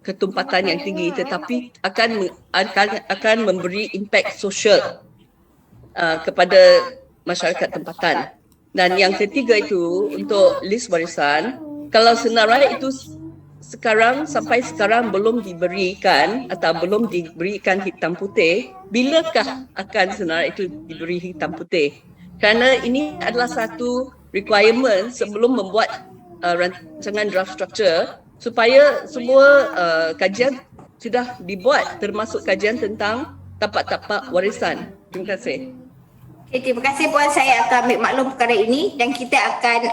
ketumpatan yang tinggi tetapi akan memberi impak sosial kepada masyarakat tempatan. Dan yang ketiga itu untuk list warisan, kalau senarai itu sampai sekarang belum diberikan atau belum diberikan hitam putih, bilakah akan senarai itu diberi hitam putih? Kerana ini adalah satu requirement sebelum membuat rancangan draft structure, supaya semua kajian sudah dibuat, termasuk kajian tentang tapak-tapak warisan. Terima kasih. Okay, terima kasih Puan, saya akan ambil maklum perkara ini dan kita akan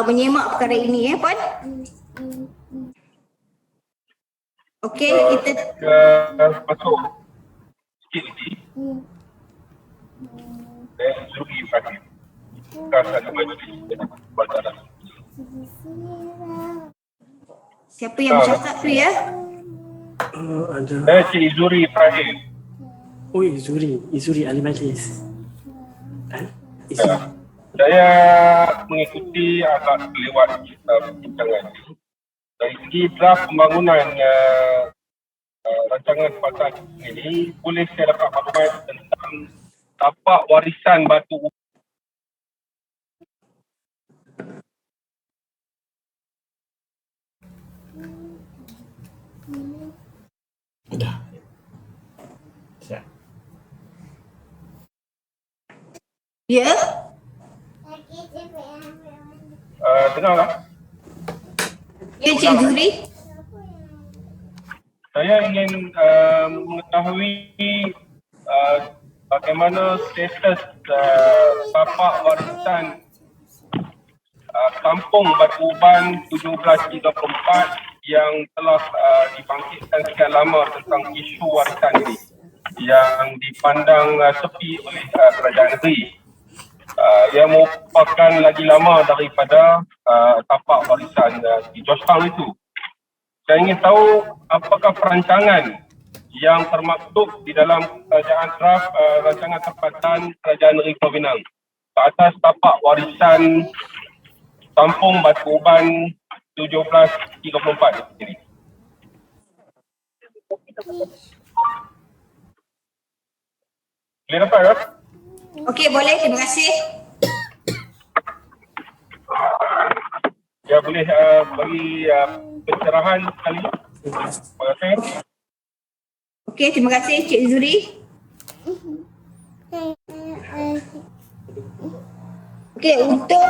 menyemak perkara ini Puan. Okey, kita masuk sikit lagi. Saya Zuri Ibrahim. Kasar Majlis Bandara. siapa yang bercakap tu ya? Ada. Saya Cik Zuri Ibrahim. Oh, Izuri ahli majlis. Saya mengikuti agak kelewat perbincangan ini. Dari segi draft pembangunan rancangan tempatan ini, boleh saya dapat maklumat tentang tapak warisan batu uban. Ya? Dengar tak? Ya Cik Zuri? Saya ingin mengetahui bagaimana status tapak warisan Kampung Batu Uban 1734 yang telah dibangkitkan sekian lama tentang isu warisan ini yang dipandang sepi oleh kerajaan negeri. Ia merupakan lagi lama daripada tapak warisan di Georgetown itu. Saya ingin tahu apakah perancangan yang termaktub di dalam kerajaan draft rancangan tempatan Kerajaan Negeri Pulau Pinang ke atas tapak warisan Kampung Batu Uban 1734 ini. Boleh dapat tak? Okey, boleh. Terima kasih. Ya, boleh bagi pencerahan sekali. Terima kasih. Okey, terima kasih Cik Zuri. Okey, untuk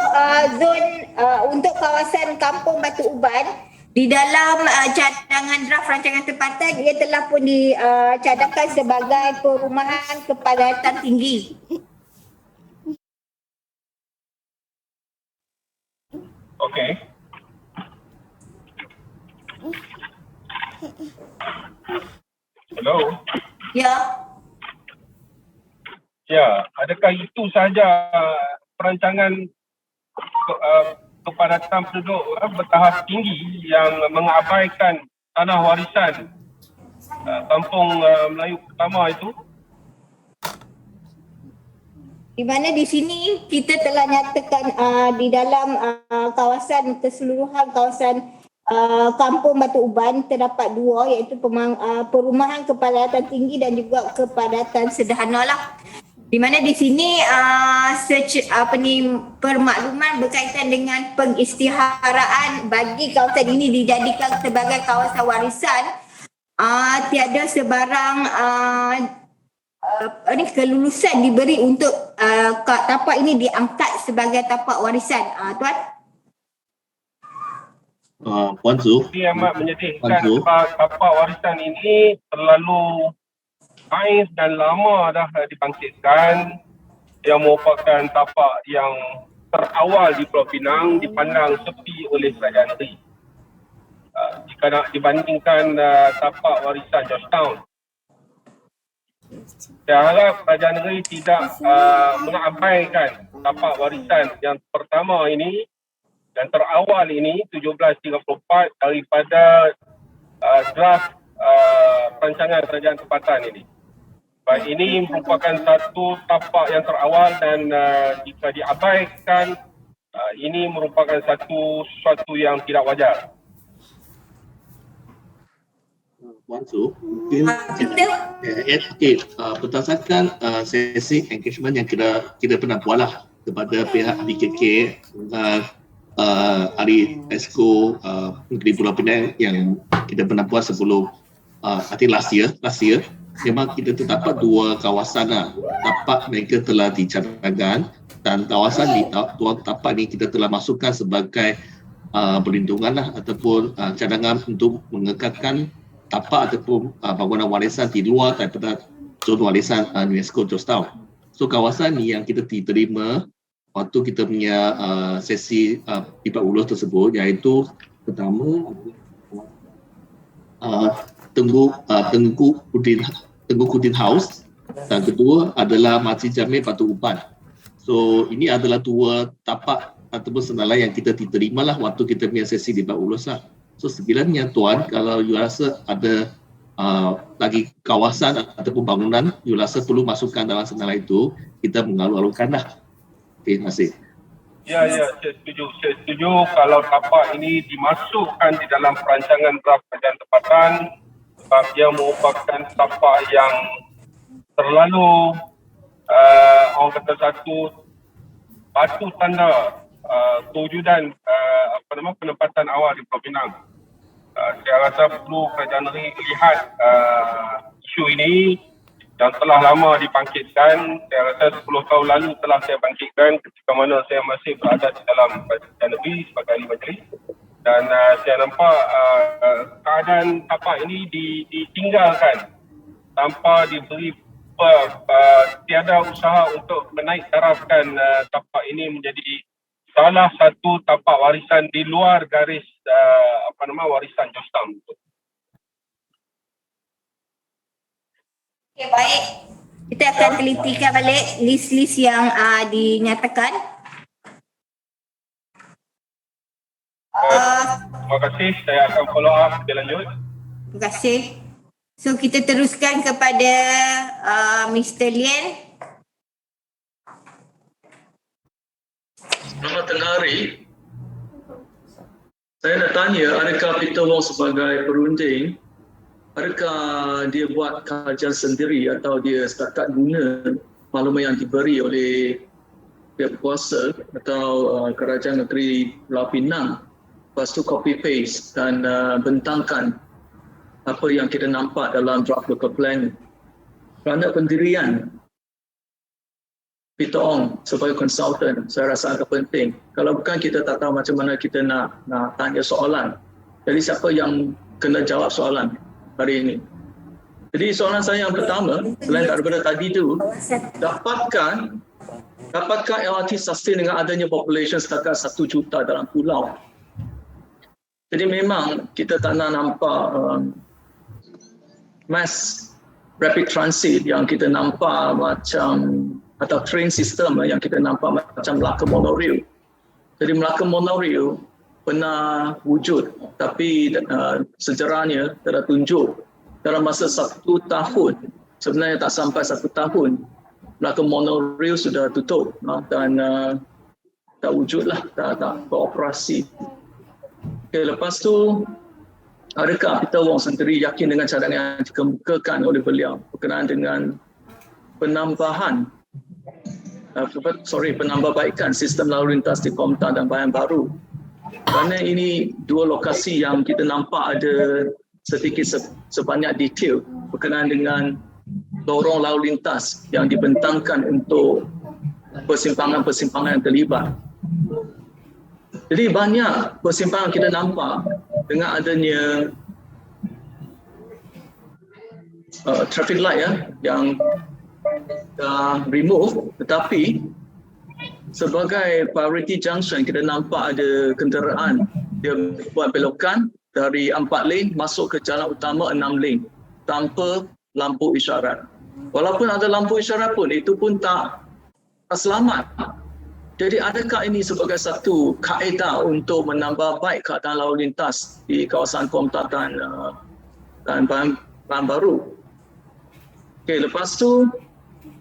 untuk kawasan Kampung Batu Uban, di dalam cadangan draft rancangan tempatan, ia telah pun dicadangkan sebagai perumahan kepadatan tinggi. Okey. Hello. Ya. Ya, adakah itu sahaja perancangan kepadatan penduduk bertahap tinggi yang mengabaikan tanah warisan Kampung Melayu pertama itu? Di mana di sini kita telah nyatakan di dalam kawasan keseluruhan kawasan Kampung Batu Uban terdapat dua, iaitu perumahan kepadatan tinggi dan juga kepadatan sederhana lah. Di mana di sini permakluman berkaitan dengan pengisytiharaan bagi kawasan ini dijadikan sebagai kawasan warisan, tiada sebarang kelulusan diberi untuk tapak ini diangkat sebagai tapak warisan. Tuan? Puan Zu. Ini amat menyedihkan sebab tapak warisan ini terlalu saiz dan lama dah dibangkitkan, yang merupakan tapak yang terawal di Pulau Pinang dipandang sepi oleh kerajaan negeri. Jika nak dibandingkan tapak warisan Georgetown, saya harap kerajaan negeri tidak mengabaikan tapak warisan yang pertama ini yang terawal ini 1734 daripada draft rancangan kerajaan tempatan ini. Baik, ini merupakan satu tapak yang terawal dan jika diabaikan, ini merupakan sesuatu yang tidak wajar. Puan Su, mungkin berdasarkan sesi engagement yang kita pernah buat lah kepada pihak BKK dengan ahli Exco Negeri Pulau Pinang yang kita pernah buat sebelum I think last year, memang kita terdapat dua kawasan lah. Tapak mereka telah dicadangkan dan kawasan di dua tapak ni kita telah masukkan sebagai perlindungan lah ataupun cadangan untuk mengekalkan tapak ataupun bangunan warisan di luar daripada zon warisan UNESCO Georgetown. So kawasan ni yang kita diterima waktu kita punya sesi Ibadat Ulus tersebut, iaitu pertama Tengku Kudin House dan kedua adalah Masjid Jami Batu Uban. So ini adalah dua tapak ataupun senarai yang kita diterima lah waktu kita punya sesi Ibadat Ulus lah. So sekiranya Tuan, kalau you rasa ada lagi kawasan ataupun bangunan you rasa perlu masukkan dalam senarai itu, kita mengalu-alukan lah. Okay, terima kasih. Ya, saya setuju kalau tapak ini dimasukkan di dalam perancangan draft kerajaan tempatan sebab dia merupakan tapak yang terlalu orang kata satu batu tanda kewujudan penempatan awal di Pulau Pinang. Saya rasa perlu kerajaan negeri lihat isu ini yang telah lama dibangkitkan. Saya rasa 10 tahun lalu telah saya bangkitkan ketika mana saya masih berada di dalam kerajaan negeri sebagai ahli majlis, dan saya nampak keadaan tapak ini ditinggalkan tanpa diberi tiada usaha untuk menaik tarafkan tapak ini menjadi salah satu tapak warisan di luar garis warisan Georgetown. Okay, baik. Kita akan telitikan balik list-list yang dinyatakan. Terima kasih. Saya akan follow up lebih lanjut. Terima kasih. So kita teruskan kepada Mr. Lien. Selamat tengah hari. Saya nak tanya, adakah Peter Wong sebagai perunding, adakah dia buat kajian sendiri atau dia setakat guna maklumat yang diberi oleh pihak kuasa atau kerajaan negeri Pulau Pinang, lepas tu copy paste dan bentangkan apa yang kita nampak dalam draft local plan. Kerana pendirian Peter Ong sebagai konsultan saya rasa agak penting. Kalau bukan, kita tak tahu macam mana kita nak tanya soalan. Jadi siapa yang kena jawab soalan hari ini? Jadi soalan saya yang pertama, selain daripada tadi tu, dapatkah LRT sustain dengan adanya population setakat 1 juta dalam pulau? Jadi memang kita tak nak nampak mass rapid transit yang kita nampak macam, atau train system yang kita nampak macam Melaka Monorail. Jadi Melaka Monorail pernah wujud, tapi sejarahnya telah tunjuk dalam masa 1 tahun, sebenarnya tak sampai 1 tahun, Melaka Monorail sudah tutup dan tak wujudlah, tak beroperasi. Okay, lepas tu, adakah Peter Wong sendiri yakin dengan cadangan yang dikemukakan oleh beliau berkenaan dengan penambahbaikan sistem lalu lintas di Komtar dan Bayan Baru? Kerana ini dua lokasi yang kita nampak ada sedikit sebanyak detail berkenaan dengan lorong lalu lintas yang dibentangkan untuk persimpangan-persimpangan yang terlibat. Jadi banyak persimpangan kita nampak dengan adanya traffic light yang remove, tetapi sebagai priority junction kita nampak ada kenderaan dia buat belokan dari 4 lane masuk ke jalan utama 6 lane tanpa lampu isyarat. Walaupun ada lampu isyarat pun, itu pun tak selamat. Jadi adakah ini sebagai satu kaedah untuk menambah baik keadaan lalu lintas di kawasan Pemerintah dan Bahan Baru? Okey, lepas tu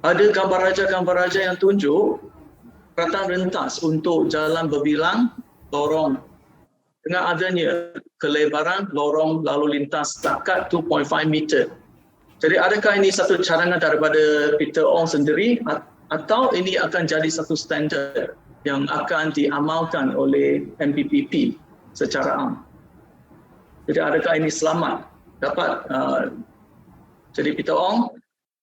ada gambar raja yang tunjuk kereta rentas untuk jalan berbilang lorong dengan adanya kelebaran lorong lalu lintas setakat 2.5 meter. Jadi adakah ini satu cadangan daripada Peter Ong sendiri atau ini akan jadi satu standard yang akan diamalkan oleh MPPP secara am? Jadi adakah ini selamat dapat jadi Peter Ong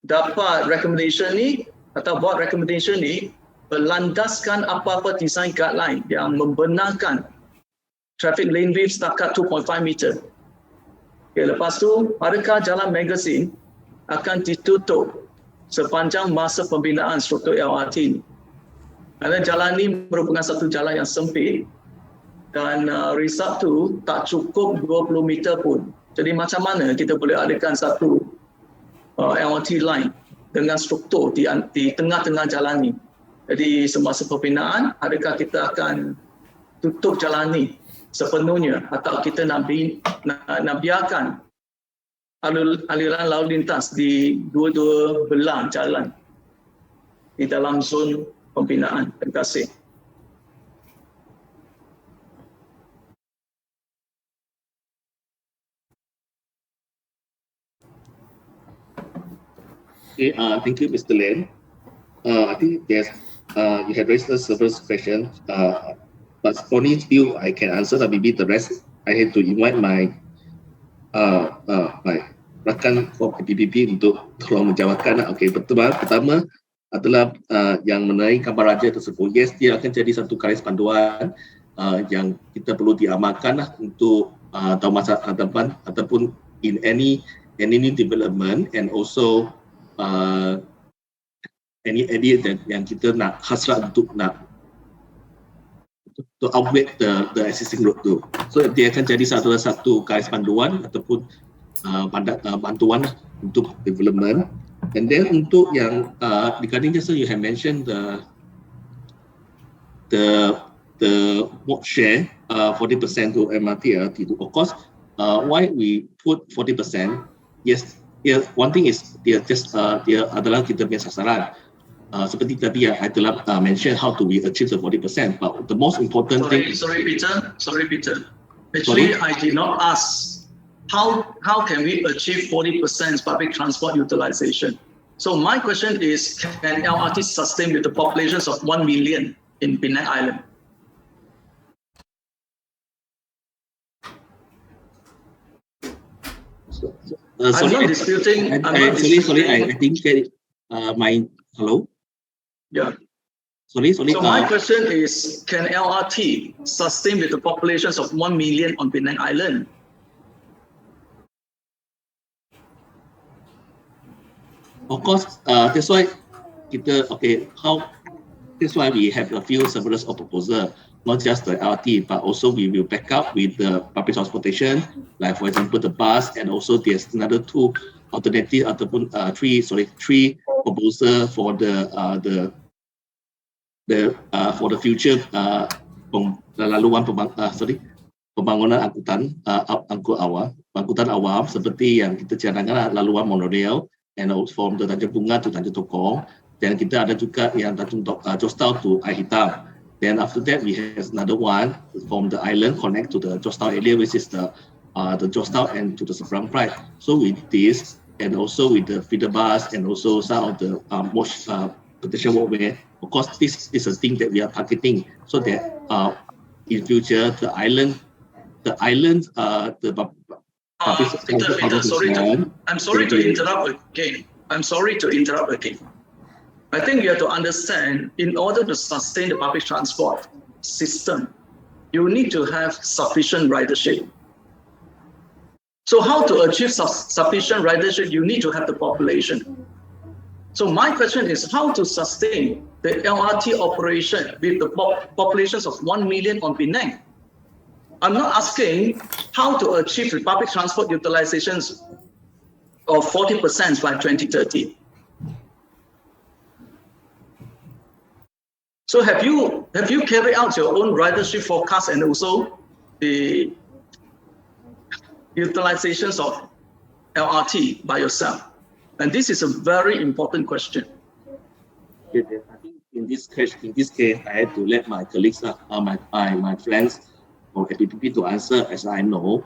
dapat recommendation ni atau buat recommendation ni berlandaskan apa-apa design guideline yang membenarkan traffic lane width setakat 2.5 meter. Okay, lepas tu adakah jalan Magazine akan ditutup sepanjang masa pembinaan struktur LRT ni? Kerana jalan ni merupakan satu jalan yang sempit dan result tu tak cukup 20 meter pun. Jadi macam mana kita boleh adakan satu LRT line dengan struktur di tengah-tengah jalan ni? Jadi semasa pembinaan, adakah kita akan tutup jalan ni sepenuhnya atau kita nak biarkan aliran lalu lintas di dua-dua belah jalan di dalam zon pembinaan? Terima kasih. Okay, thank you, Mr. Len. I think you have raised several questions, but only few I can answer. Maybe the rest I had to invite my rakan for PPP untuk tolong menjawabkan. Okay, pertama adalah yang mengenai gambar raja tersebut. Yes, dia akan jadi satu garis panduan yang kita perlu diamalkan untuk tahun masa depan ataupun in any new development, and also any idea yang kita nak hasrat untuk to upgrade the existing road tu. So dia akan jadi satu garis panduan ataupun bantuan untuk development. And then untuk yang regarding just you have mentioned the what share 40% to MRT LRT. Of course, why we put 40%? Yes, one thing is dia adalah kita punya sasaran. Seperti tadi I telah mention how to we achieve the 40%, but the most important thing. Sorry, Peter. Actually, I did not ask how can we achieve 40% public transport utilization. So my question is, can LRT sustain with the populations of 1 million in Penang Island? I'm not disputing. I think my hello. Yeah. Sorry. So my question is, can LRT sustain with the populations of 1 million on Penang Island? Of course, that's why that's why we have a few several proposals, not just the LRT, but also we will back up with the public transportation, like for example the bus, and also there's another two alternative ataupun three proposal for the future pembangunan angkutan awam seperti yang kita cadangkan laluan monorail, and also from the Tanjung Bunga to Tanjung Tokong. Dan kita ada juga yang Tanjung Jostown to Air Hitam. Then after that we have another one from the island connect to the Jostown area, which is the Jostown and to the Seberang Pride. So with this, and also with the feeder bus, and also some of the most pedestrian walkway, of course this is a thing that we are targeting, so that in future the island Peter, I'm sorry to interrupt again. I think you have to understand, in order to sustain the public transport system, you need to have sufficient ridership. So how to achieve sufficient ridership? You need to have the population. So my question is, how to sustain the LRT operation with the populations of 1 million on Penang? I'm not asking how to achieve the public transport utilizations of 40% by 2030. So have you carried out your own ridership forecast and also the utilizations of LRT by yourself? And this is a very important question. I think in this case, I had to let my colleagues, my friends from APPP to answer, as I know.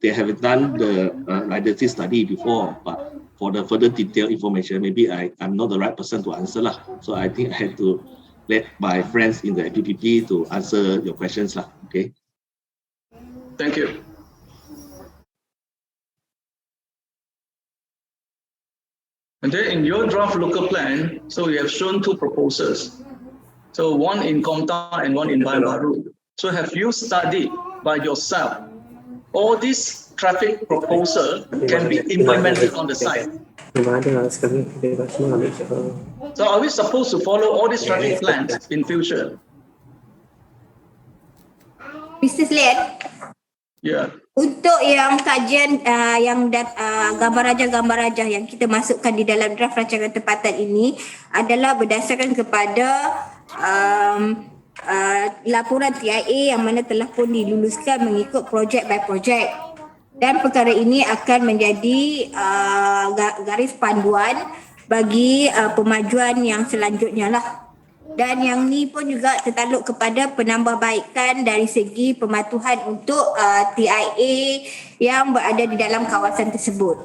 They have done the ridership study before, but for the further detailed information, maybe I'm not the right person to answer lah. So I think I had to let my friends in the APPP to answer your questions lah. Okay. Thank you. And then in your draft local plan, so you have shown two proposals. So one in Komta and one in Bayan Baru. So have you studied by yourself all these traffic proposal can be implemented on the site? So are we supposed to follow all these traffic plans in future? Mr. Slade, Yeah. untuk yang kajian gambar rajah yang kita masukkan di dalam draft rancangan tempatan ini adalah berdasarkan kepada laporan TIA yang mana telah pun diluluskan mengikut projek by projek, dan perkara ini akan menjadi garis panduan bagi pemajuan yang selanjutnya lah. Dan yang ni pun juga tertakluk kepada penambahbaikan dari segi pematuhan untuk TIA yang berada di dalam kawasan tersebut.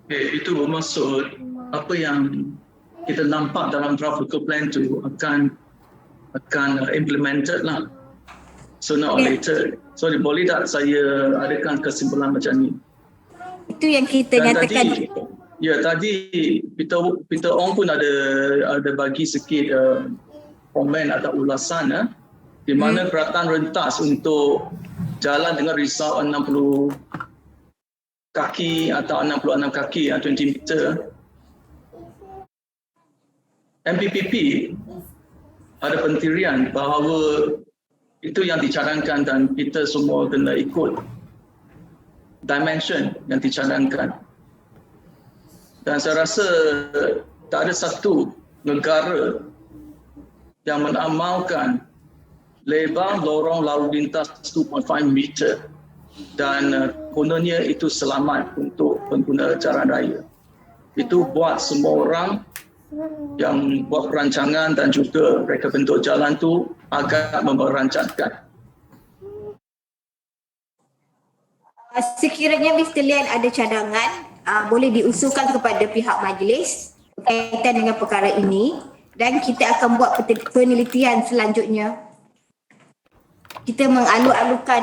Okay, itu bermaksud apa yang kita nampak dalam draft local plan tu akan implemented lah. So not later. So boleh tak saya adakan kesimpulan macam ni? Itu yang kita nyatakan. Tadi Peter Ong pun ada bagi sikit komen atau ulasan di mana keratan rentas untuk jalan dengan risau 60 kaki atau 66 kaki 20 meter. MPPP ada pendirian bahawa itu yang dicadangkan dan kita semua kena ikut dimension yang dicadangkan. Dan saya rasa tak ada satu negara yang mengamalkan lebar lorong lalu lintas 2.5 meter dan kononnya itu selamat untuk pengguna jalan raya. Itu buat semua orang yang buat perancangan dan juga reka bentuk jalan tu agak memerancangkan. Sekiranya Mr. Lian ada cadangan, boleh diusulkan kepada pihak majlis berkaitan dengan perkara ini dan kita akan buat penelitian selanjutnya. Kita mengalu-alukan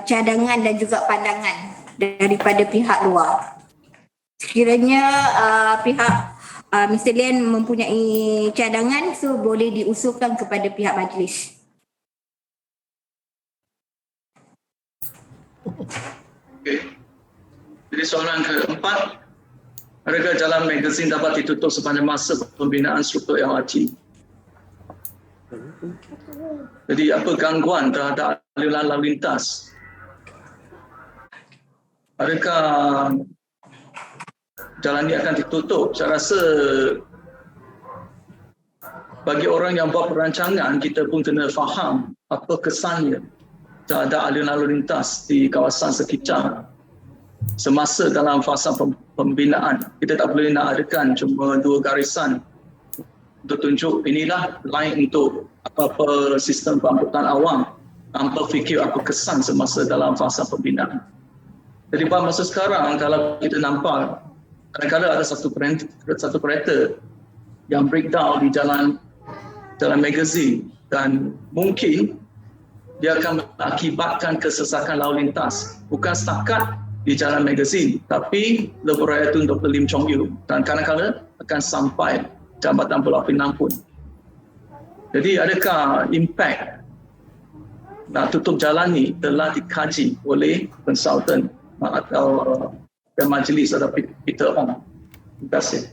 cadangan dan juga pandangan daripada pihak luar. Sekiranya pihak Mr. Lian mempunyai cadangan, so boleh diusulkan kepada pihak majlis. Okay. Jadi soalan keempat, adakah jalan magazine dapat ditutup sepanjang masa pembinaan struktur LRT? Jadi apa gangguan terhadap aliran lalu lintas? Adakah jalan ini akan ditutup? Saya rasa bagi orang yang buat perancangan, kita pun kena faham apa kesannya terhadap aliran lalu lintas di kawasan sekitar semasa dalam fasa pembinaan. Kita tak boleh nak adakan cuma 2 garisan untuk tunjuk inilah line untuk apa-apa sistem pengangkutan awam tanpa fikir apa kesan semasa dalam fasa pembinaan. Jadi pada masa sekarang kalau kita nampak kadang-kadang ada satu kereta yang breakdown di jalan magazine dan mungkin dia akan mengakibatkan kesesakan lalu lintas bukan setakat di jalan magazine tapi lebuh raya Tun Dr. Lim Chong Yu dan kadang-kadang akan sampai Jambatan Pulau Pinang pun. Jadi adakah impak nak tutup jalan ni telah dikaji oleh konsultan atau majlis atau Peter Ong? Terima kasih.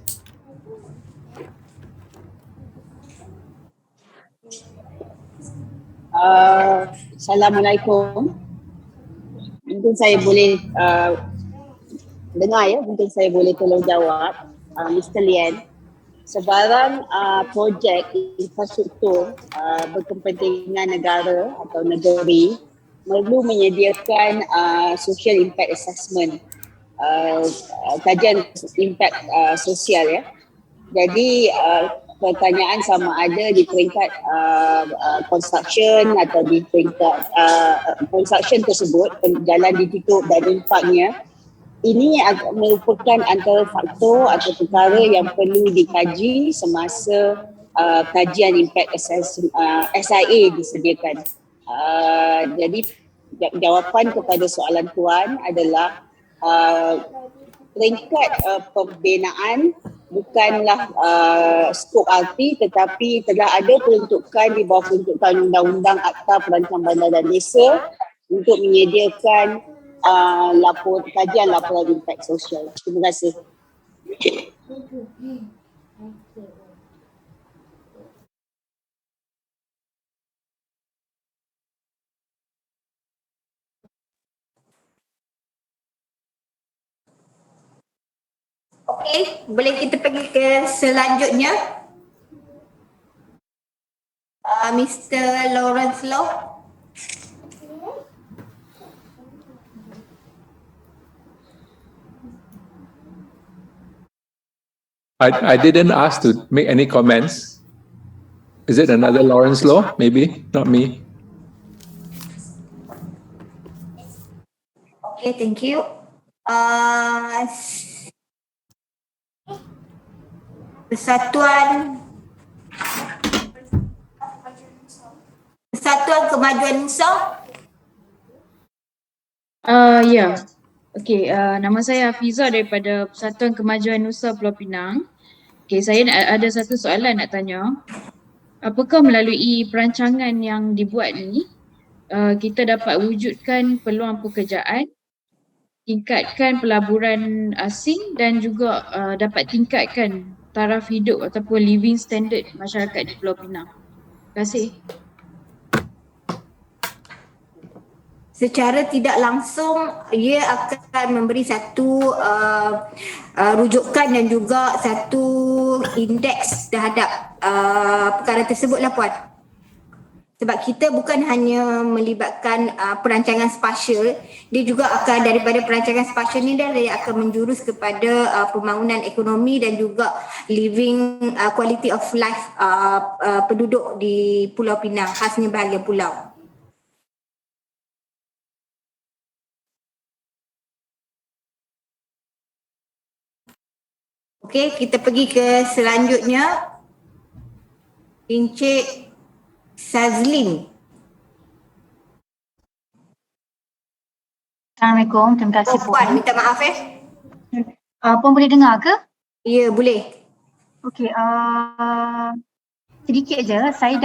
Assalamualaikum. Mungkin saya boleh dengar ya, mungkin saya boleh tolong jawab Mr. Lian. sebarang projek infrastruktur berkepentingan negara atau negeri perlu menyediakan social impact assessment, kajian impact sosial ya. Jadi pertanyaan sama ada di peringkat construction atau di peringkat construction tersebut, jalan ditutup dan impaknya, ini merupakan antara faktor atau perkara yang perlu dikaji semasa kajian impact assessment SIA disediakan. Jadi jawapan kepada soalan tuan adalah peringkat pembinaan bukanlah skop RT, tetapi telah ada peruntukan di bawah peruntukan Undang-Undang Akta Perancang Bandar dan Desa untuk menyediakan kajian laporan impact sosial. Terima kasih. Okey, boleh kita pergi ke selanjutnya. Mr. Lawrence Law. I didn't ask to make any comments. Is it another Lawrence Law? Maybe, not me. Okay, thank you. Persatuan Kemajuan Nusa. Ya. Okey, nama saya Hafiza daripada Persatuan Kemajuan Nusa Pulau Pinang. Okey, saya ada satu soalan nak tanya. Apakah melalui perancangan yang dibuat ni, kita dapat wujudkan peluang pekerjaan, tingkatkan pelaburan asing dan juga dapat tingkatkan taraf hidup ataupun living standard masyarakat di Pulau Pinang? Terima kasih. Secara tidak langsung ia akan memberi satu rujukan dan juga satu indeks terhadap perkara tersebutlah puan. Sebab kita bukan hanya melibatkan perancangan spasial, dia juga akan daripada perancangan spasial ni dia akan menjurus kepada pembangunan ekonomi dan juga living quality of life penduduk di Pulau Pinang, khasnya bahagian pulau. Okey, kita pergi ke selanjutnya. Encik Sazlin. Assalamualaikum, terima kasih Puan. Minta maaf Puan boleh dengar ke? Ya, boleh. Okey, sedikit je. Saya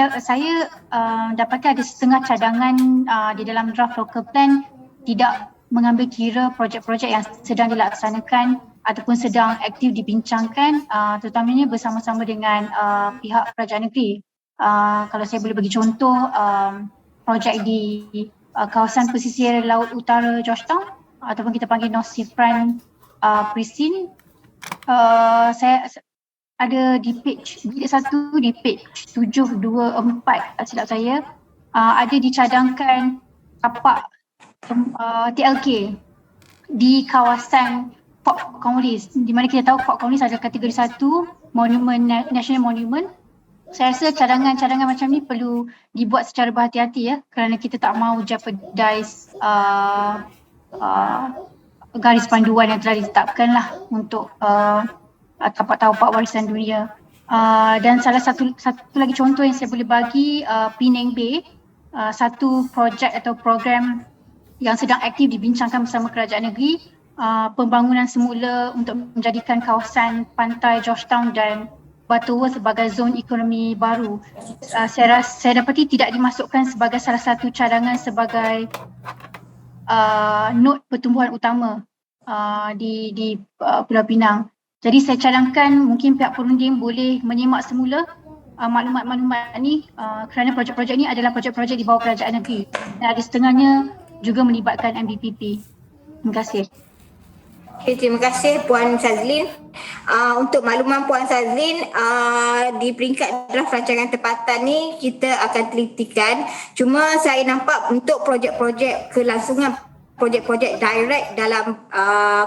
dapatkan ada setengah cadangan di dalam draft local plan tidak mengambil kira projek-projek yang sedang dilaksanakan ataupun sedang aktif dibincangkan, terutamanya bersama-sama dengan pihak kerajaan negeri. Kalau saya boleh bagi contoh, projek di kawasan pesisir Laut Utara Georgetown ataupun kita panggil North Seafront Pristine, saya ada di page bilik 1 di page 724 silap saya, ada dicadangkan tapak TLK di kawasan Fort Cornwallis, di mana kita tahu Fort Cornwallis adalah kategori 1 monument, national monument. Saya rasa cadangan-cadangan macam ni perlu dibuat secara berhati-hati ya, kerana kita tak mahu jeopardize garis panduan yang telah ditetapkan lah untuk tapak-tapak warisan dunia. Dan salah satu lagi contoh yang saya boleh bagi, Penang Bay, satu projek atau program yang sedang aktif dibincangkan bersama kerajaan negeri, pembangunan semula untuk menjadikan kawasan pantai Georgetown dan Batu sebagai zon ekonomi baru. Saya dapati tidak dimasukkan sebagai salah satu cadangan sebagai nod pertumbuhan utama di Pulau Pinang. Jadi saya cadangkan mungkin pihak perunding boleh menyemak semula maklumat-maklumat ni, kerana projek-projek ni adalah projek-projek di bawah kerajaan negeri dan ada setengahnya juga melibatkan MBPP. Terima kasih. Okay, terima kasih Puan Sazlin. Untuk makluman Puan Sazlin, di peringkat draft rancangan tempatan ni kita akan telitikan. Cuma saya nampak untuk projek-projek kelangsungan, projek-projek direct dalam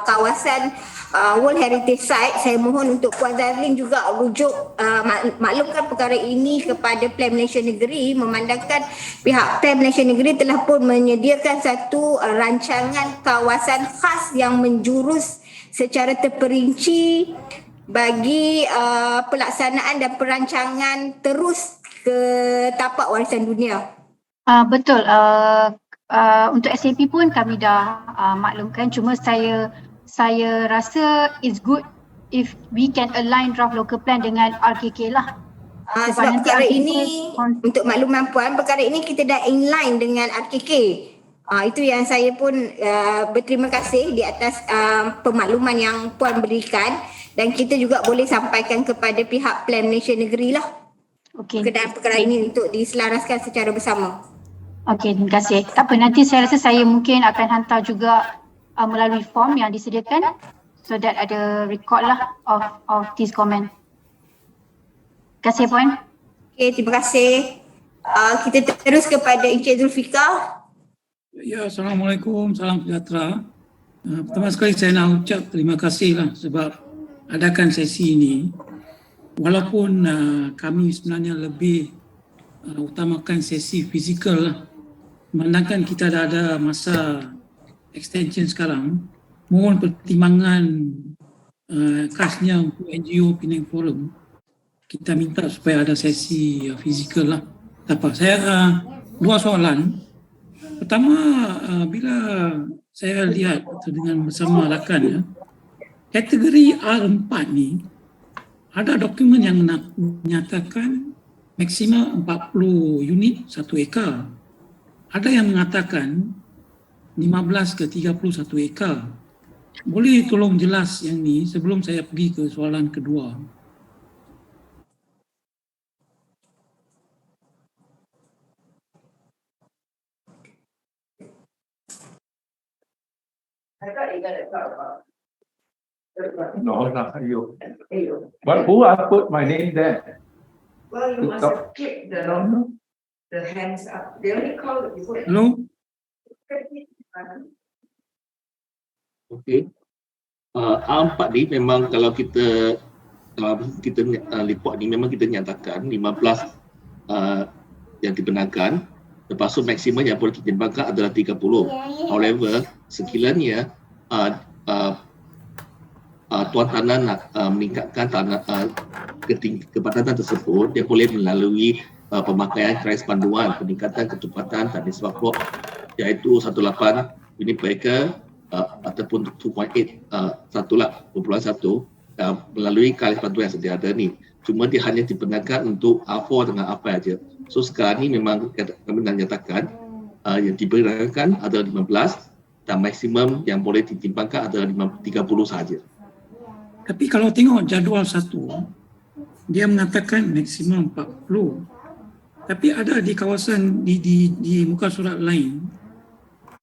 kawasan World Heritage Site, saya mohon untuk Puan Sazlin juga rujuk maklumkan perkara ini kepada Plan Malaysia Negeri, memandangkan pihak Plan Malaysia Negeri telah pun menyediakan satu rancangan kawasan khas yang menjurus secara terperinci bagi pelaksanaan dan perancangan terus ke tapak warisan dunia. Betul. Untuk SAP pun kami dah maklumkan, cuma saya rasa it's good if we can align draft local plan dengan RKK lah. Sebab perkara ini, untuk makluman Puan, perkara ini kita dah inline dengan RKK. Itu yang saya pun berterima kasih di atas pemakluman yang Puan berikan, dan kita juga boleh sampaikan kepada pihak Plan Malaysia Negeri lah. Berkenaan perkara ini untuk diselaraskan secara bersama. Okey, terima kasih. Tak apa, nanti saya rasa saya mungkin akan hantar juga melalui form yang disediakan so that ada record lah of this comment. Terima kasih Puan. Okey, terima kasih. Kita terus kepada Encik Zulfikar. Ya, Assalamualaikum, salam sejahtera. Pertama sekali saya nak ucap terima kasih lah sebab adakan sesi ini. Walaupun kami sebenarnya lebih utamakan sesi fizikal lah. Memandangkan kita dah ada masa extension sekarang, mohon pertimbangan khasnya untuk NGO Penang Forum. Kita minta supaya ada sesi fizikal lah. Tak apa, saya dua soalan. Pertama, bila saya lihat dengan bersama rakan ya, kategori R4 ni ada dokumen yang menyatakan maksimum 40 unit 1 ekar. Ada yang mengatakan 15 ke 31 ekar. Boleh tolong jelas yang ni sebelum saya pergi ke soalan kedua. No, not you. But who I put my name there? Well, you must have clicked the hands up. They only call it before. Hello? Okey. A4 ni memang kalau kita report ni memang kita nyatakan 15 yang dibenarkan, lepas tu maksimum yang boleh ditimbangkan adalah 30. However, sekiranya tuan tanah nak meningkatkan kepadatan tersebut, dia boleh melalui pemakaian kerais panduan peningkatan kecepatan tarnis waktu iaitu 18 unit per acre ataupun 2.8 melalui kerais panduan yang sedia ada ni. Cuma dia hanya dibenarkan untuk A4 dengan A5 aja. So sekarang ni memang kami nak nyatakan yang dibenarkan adalah 15 dan maksimum yang boleh ditimbangkan adalah 30 sahaja. Tapi kalau tengok jadual satu, dia mengatakan maksimum 40. Tapi ada di kawasan di muka surat lain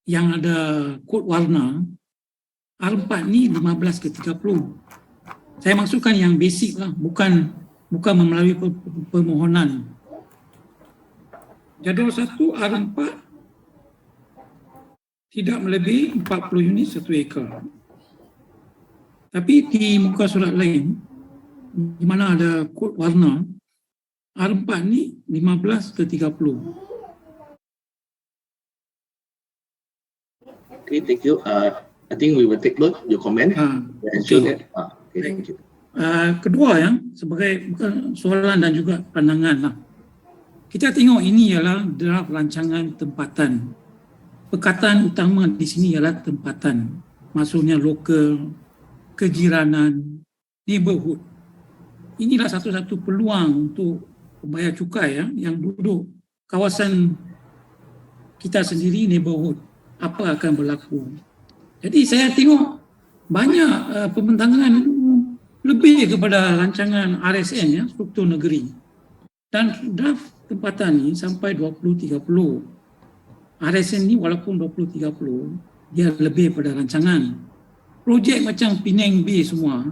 yang ada kod warna R4 ni 15 ke 30. Saya maksudkan yang basic lah, bukan melalui permohonan. Jadual satu R4 tidak melebihi 40 unit 1 ekar. Tapi di muka surat lain di mana ada kod warna R4 ni 15 ke 30. Okay, thank you. I think we will take note your comment. Ensure that. Okay, thank you. Kedua yang sebagai bukan soalan dan juga pandangan lah. Kita tengok ini ialah draft rancangan tempatan. Perkataan utama di sini ialah tempatan. Maksudnya lokal, kejiranan, neighborhood. Inilah satu-satu peluang untuk pembayar cukai yang duduk kawasan kita sendiri, neighborhood, apa akan berlaku. Jadi saya tengok banyak pembentangan lebih kepada rancangan RSN ya, struktur negeri. Dan draft tempatan ni sampai 2030. RSN ni walaupun 2030 dia lebih pada rancangan. projek macam Penang Bay semua,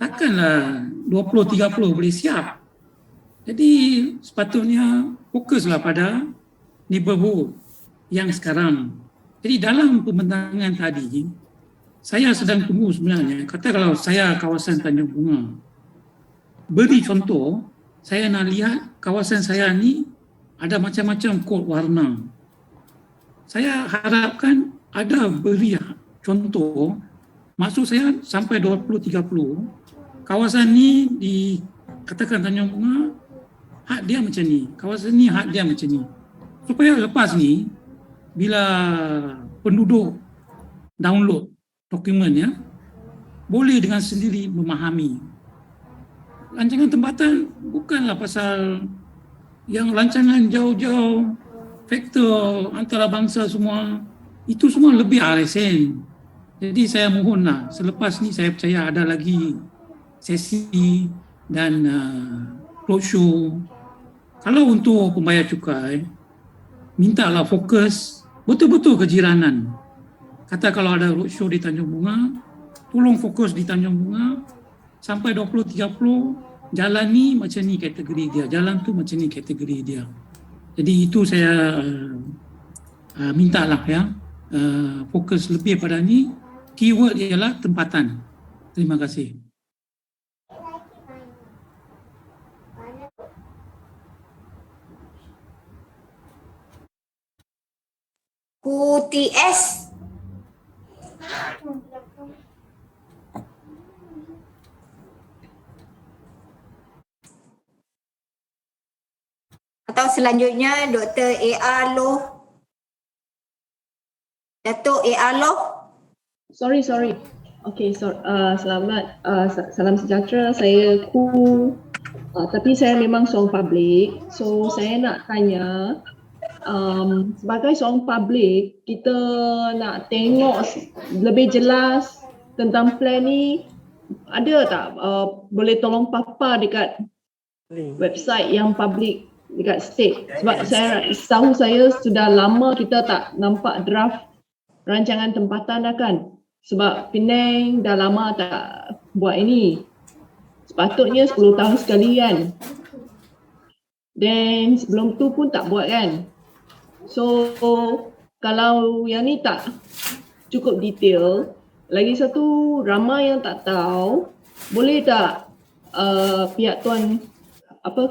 takkanlah 20-30 boleh siap. Jadi sepatutnya fokuslah pada neighborhood yang sekarang. Jadi dalam pembentangan tadi, saya sedang tunggu sebenarnya, kata kalau saya kawasan Tanjung Bunga, beri contoh, saya nak lihat kawasan saya ni ada macam-macam kod warna. Saya harapkan ada beri contoh, maksud saya sampai 20-30, kawasan ni dikatakan Tanjung Bunga, hak dia macam ni, kawasan ni hak dia macam ni. Supaya lepas ni, bila penduduk download dokumen ya, boleh dengan sendiri memahami. Rancangan tempatan bukanlah pasal yang rancangan jauh-jauh, faktor antarabangsa semua, itu semua lebih RSN. Jadi saya mohonlah, selepas ni saya percaya ada lagi sesi dan roadshow. Kalau untuk pembayar cukai, mintalah fokus betul-betul kejiranan. Kata kalau ada roadshow di Tanjung Bunga, tolong fokus di Tanjung Bunga sampai 20-30, jalan ni macam ni kategori dia, jalan tu macam ni kategori dia. Jadi itu saya mintalah ya, fokus lebih pada ni. Keyword ialah tempatan. Terima kasih. QTS. Atau selanjutnya Dr. A.R. Loh. Datuk A.R. Loh. Sorry. Okay, selamat, salam sejahtera. Saya Ku, tapi saya memang seorang public. So saya nak tanya, sebagai seorang public, kita nak tengok lebih jelas tentang plan ni, ada tak boleh tolong papa dekat website yang public dekat state? Sebab tahu saya sudah lama kita tak nampak draft rancangan tempatan dah kan, sebab Penang dah lama tak buat ini, sepatutnya 10 tahun sekali kan, dan sebelum tu pun tak buat kan. So kalau yang ni tak cukup detail, lagi satu ramai yang tak tahu, boleh tak pihak tuan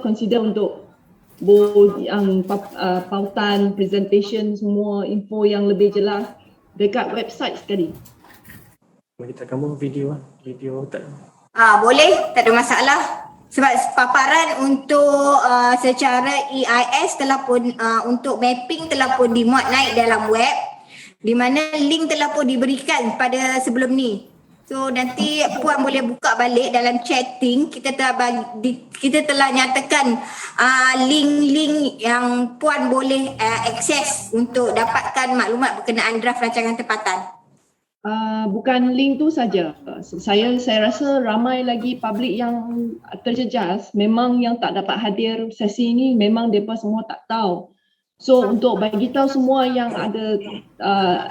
consider untuk board yang pautan, presentation, semua info yang lebih jelas dekat website sekali. Kita kamu video tak? Boleh, tak ada masalah. Sebab paparan untuk secara EIS telah pun untuk mapping telah pun dimuat naik dalam web, di mana link telah pun diberikan pada sebelum ni. So nanti puan boleh buka balik dalam chatting, kita telah nyatakan link-link yang puan boleh akses untuk dapatkan maklumat berkenaan draft rancangan tempatan. Bukan link tu saja. Saya rasa ramai lagi public yang terjejas, memang yang tak dapat hadir sesi ini, memang mereka semua tak tahu. So untuk bagi tahu semua yang ada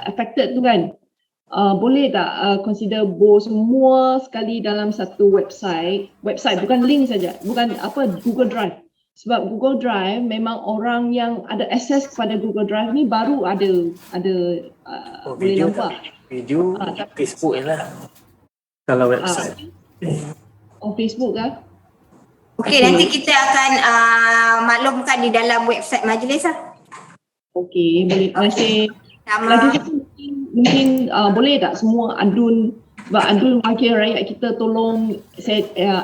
affected tu kan, boleh tak consider both semua sekali dalam satu website bukan link saja, bukan Google Drive. Sebab Google Drive memang orang yang ada akses kepada Google Drive ni baru ada boleh nampak. Video Facebook lah. Kalau website. Facebook kah? Okey, nanti kita akan maklumkan di dalam website majlis lah. Okey, boleh. Terima kasih. Lagi satu mungkin boleh tak semua adun wakil rakyat kita tolong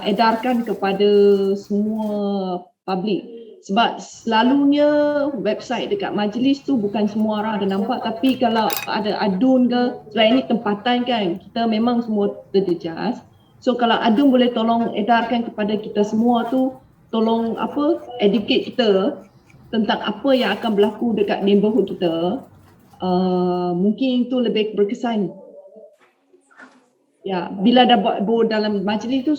edarkan kepada semua public. Sebab selalunya website dekat majlis tu bukan semua orang ada nampak, tapi kalau ada adun ke, sebab ini tempatan kan, kita memang semua terjejas. So kalau adun boleh tolong edarkan kepada kita semua tu, tolong educate kita tentang apa yang akan berlaku dekat neighborhood kita, mungkin itu lebih berkesan. Ya, bila dah buat dalam majlis tu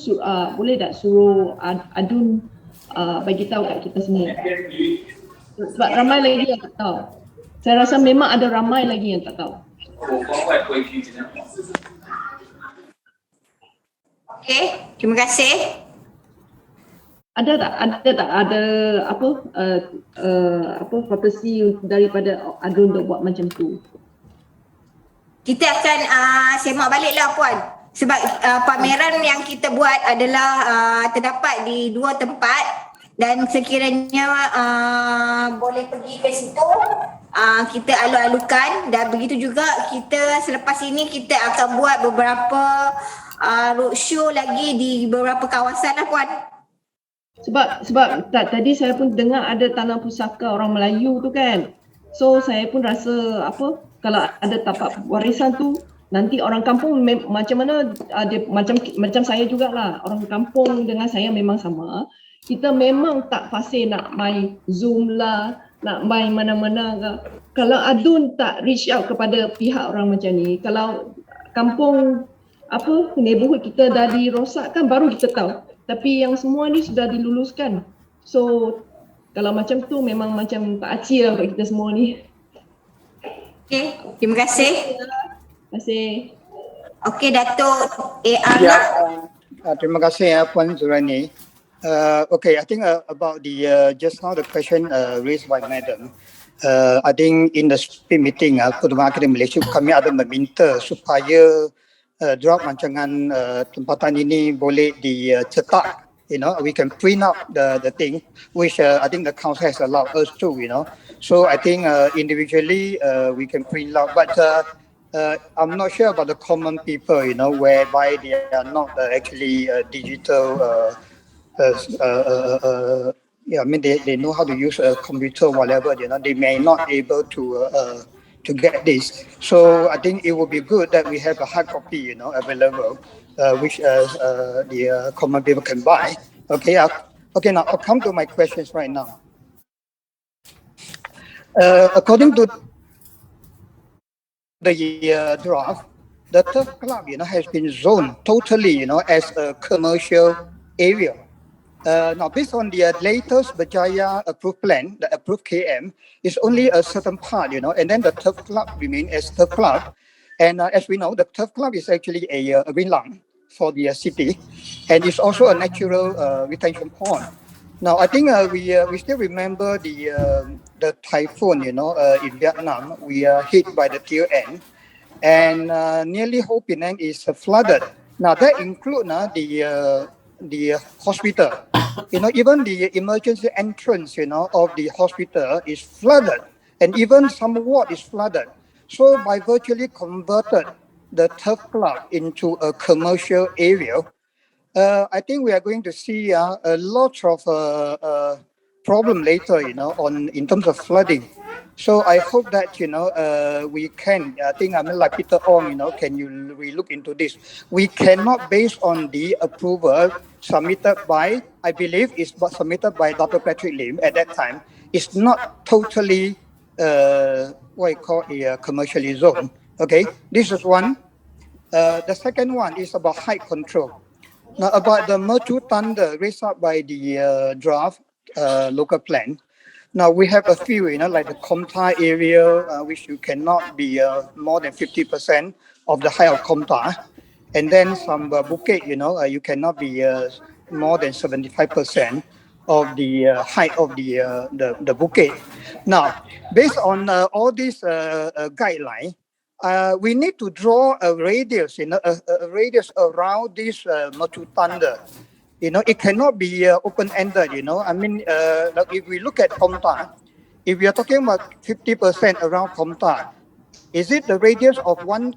boleh tak suruh adun bagi tahu kat kita semua. Sebab ramai lagi yang tak tahu. Saya rasa memang ada ramai lagi yang tak tahu. Okey, terima kasih. Ada potensi daripada Adun untuk buat macam tu? Kita akan semak baliklah Puan. Sebab pameran yang kita buat adalah terdapat di 2 tempat dan sekiranya boleh pergi ke situ kita alu-alukan, dan begitu juga kita selepas ini kita akan buat beberapa roadshow lagi di beberapa kawasan lah Puan. Sebab tadi saya pun dengar ada tanah pusaka orang Melayu tu kan. So saya pun rasa kalau ada tapak warisan tu nanti orang kampung macam mana dia macam saya jugalah. Orang kampung dengan saya memang sama. Kita memang tak fasih nak main Zoom lah, nak main mana-mana ke. Kalau Adun tak reach out kepada pihak orang macam ni, kalau kampung neighborhood kita dah dirosakkan baru kita tahu. Tapi yang semua ni sudah diluluskan. So kalau macam tu memang macam tak aci lah untuk kita semua ni. Okey, terima kasih. Terima kasih. Okey, Datuk AR. Ya, terima kasih ya Puan Zurani. Okay, I think about the just now the question raised by Madam. I think in the speed meeting Pertubuhan Akademi Malaysia kami ada meminta supaya draft rancangan tempatan ini boleh dicetak. We can print out the thing, which I think the council has allowed us to. So I think individually we can print out, but I'm not sure about the common people. Whereby they are not actually digital. I mean they know how to use a computer, whatever. They may not able to get this. So I think it would be good that we have a hard copy, available, which the common people can buy. Okay. Okay. Now I'll come to my questions right now. According to the draft, the turf club, has been zoned totally, as a commercial area. Now, based on the latest Berjaya approved plan, the approved KM, is only a certain part, and then the turf club remain as turf club. And as we know, the turf club is actually a green lung for the city, and it's also a natural retention pond. Now, I think we still remember the typhoon, in Vietnam. We are hit by the tail end, and nearly whole Penang is flooded. Now, that includes the hospital. Even the emergency entrance, of the hospital is flooded, and even some ward is flooded. So by virtually converted the turf club into a commercial area, I think we are going to see a lot of problem later, in terms of flooding. So I hope that we can. I think like Peter Ong, can you look into this? We cannot, based on the approval submitted by, I believe, is submitted by Dr. Patrick Lim at that time. It's not totally what I call a commercially zone. Okay, this is one. The second one is about height control. Now, about the Mercu Thunder raised up by the draft local plan. Now, we have a few, like the Komtar area, which you cannot be more than 50% of the height of Komtar. And then some Bukit, you cannot be more than 75% of the height of the Bukit. Now, based on all these guidelines, we need to draw a radius, a radius around this Mercu Thunder. It cannot be open-ended, I mean, like if we look at Komtar, if we are talking about 50% around Komtar, is it the radius of 1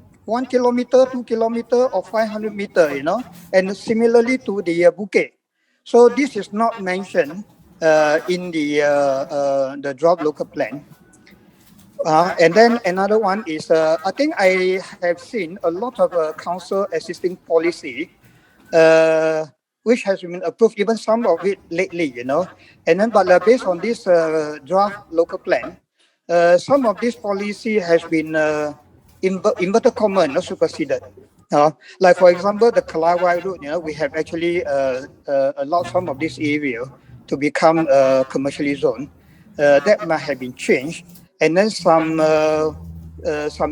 kilometer, 2 kilometer, or 500 meter, and similarly to the Bukit. So this is not mentioned in the draft local plan. And then another one is, I think I have seen a lot of council assisting policy, which has been approved, even some of it lately, And then, but based on this draft local plan, some of this policy has been inverted comma, superseded. Like for example, the Kalawai Road, we have actually allowed some of this area to become commercially zoned. That might have been changed. And then some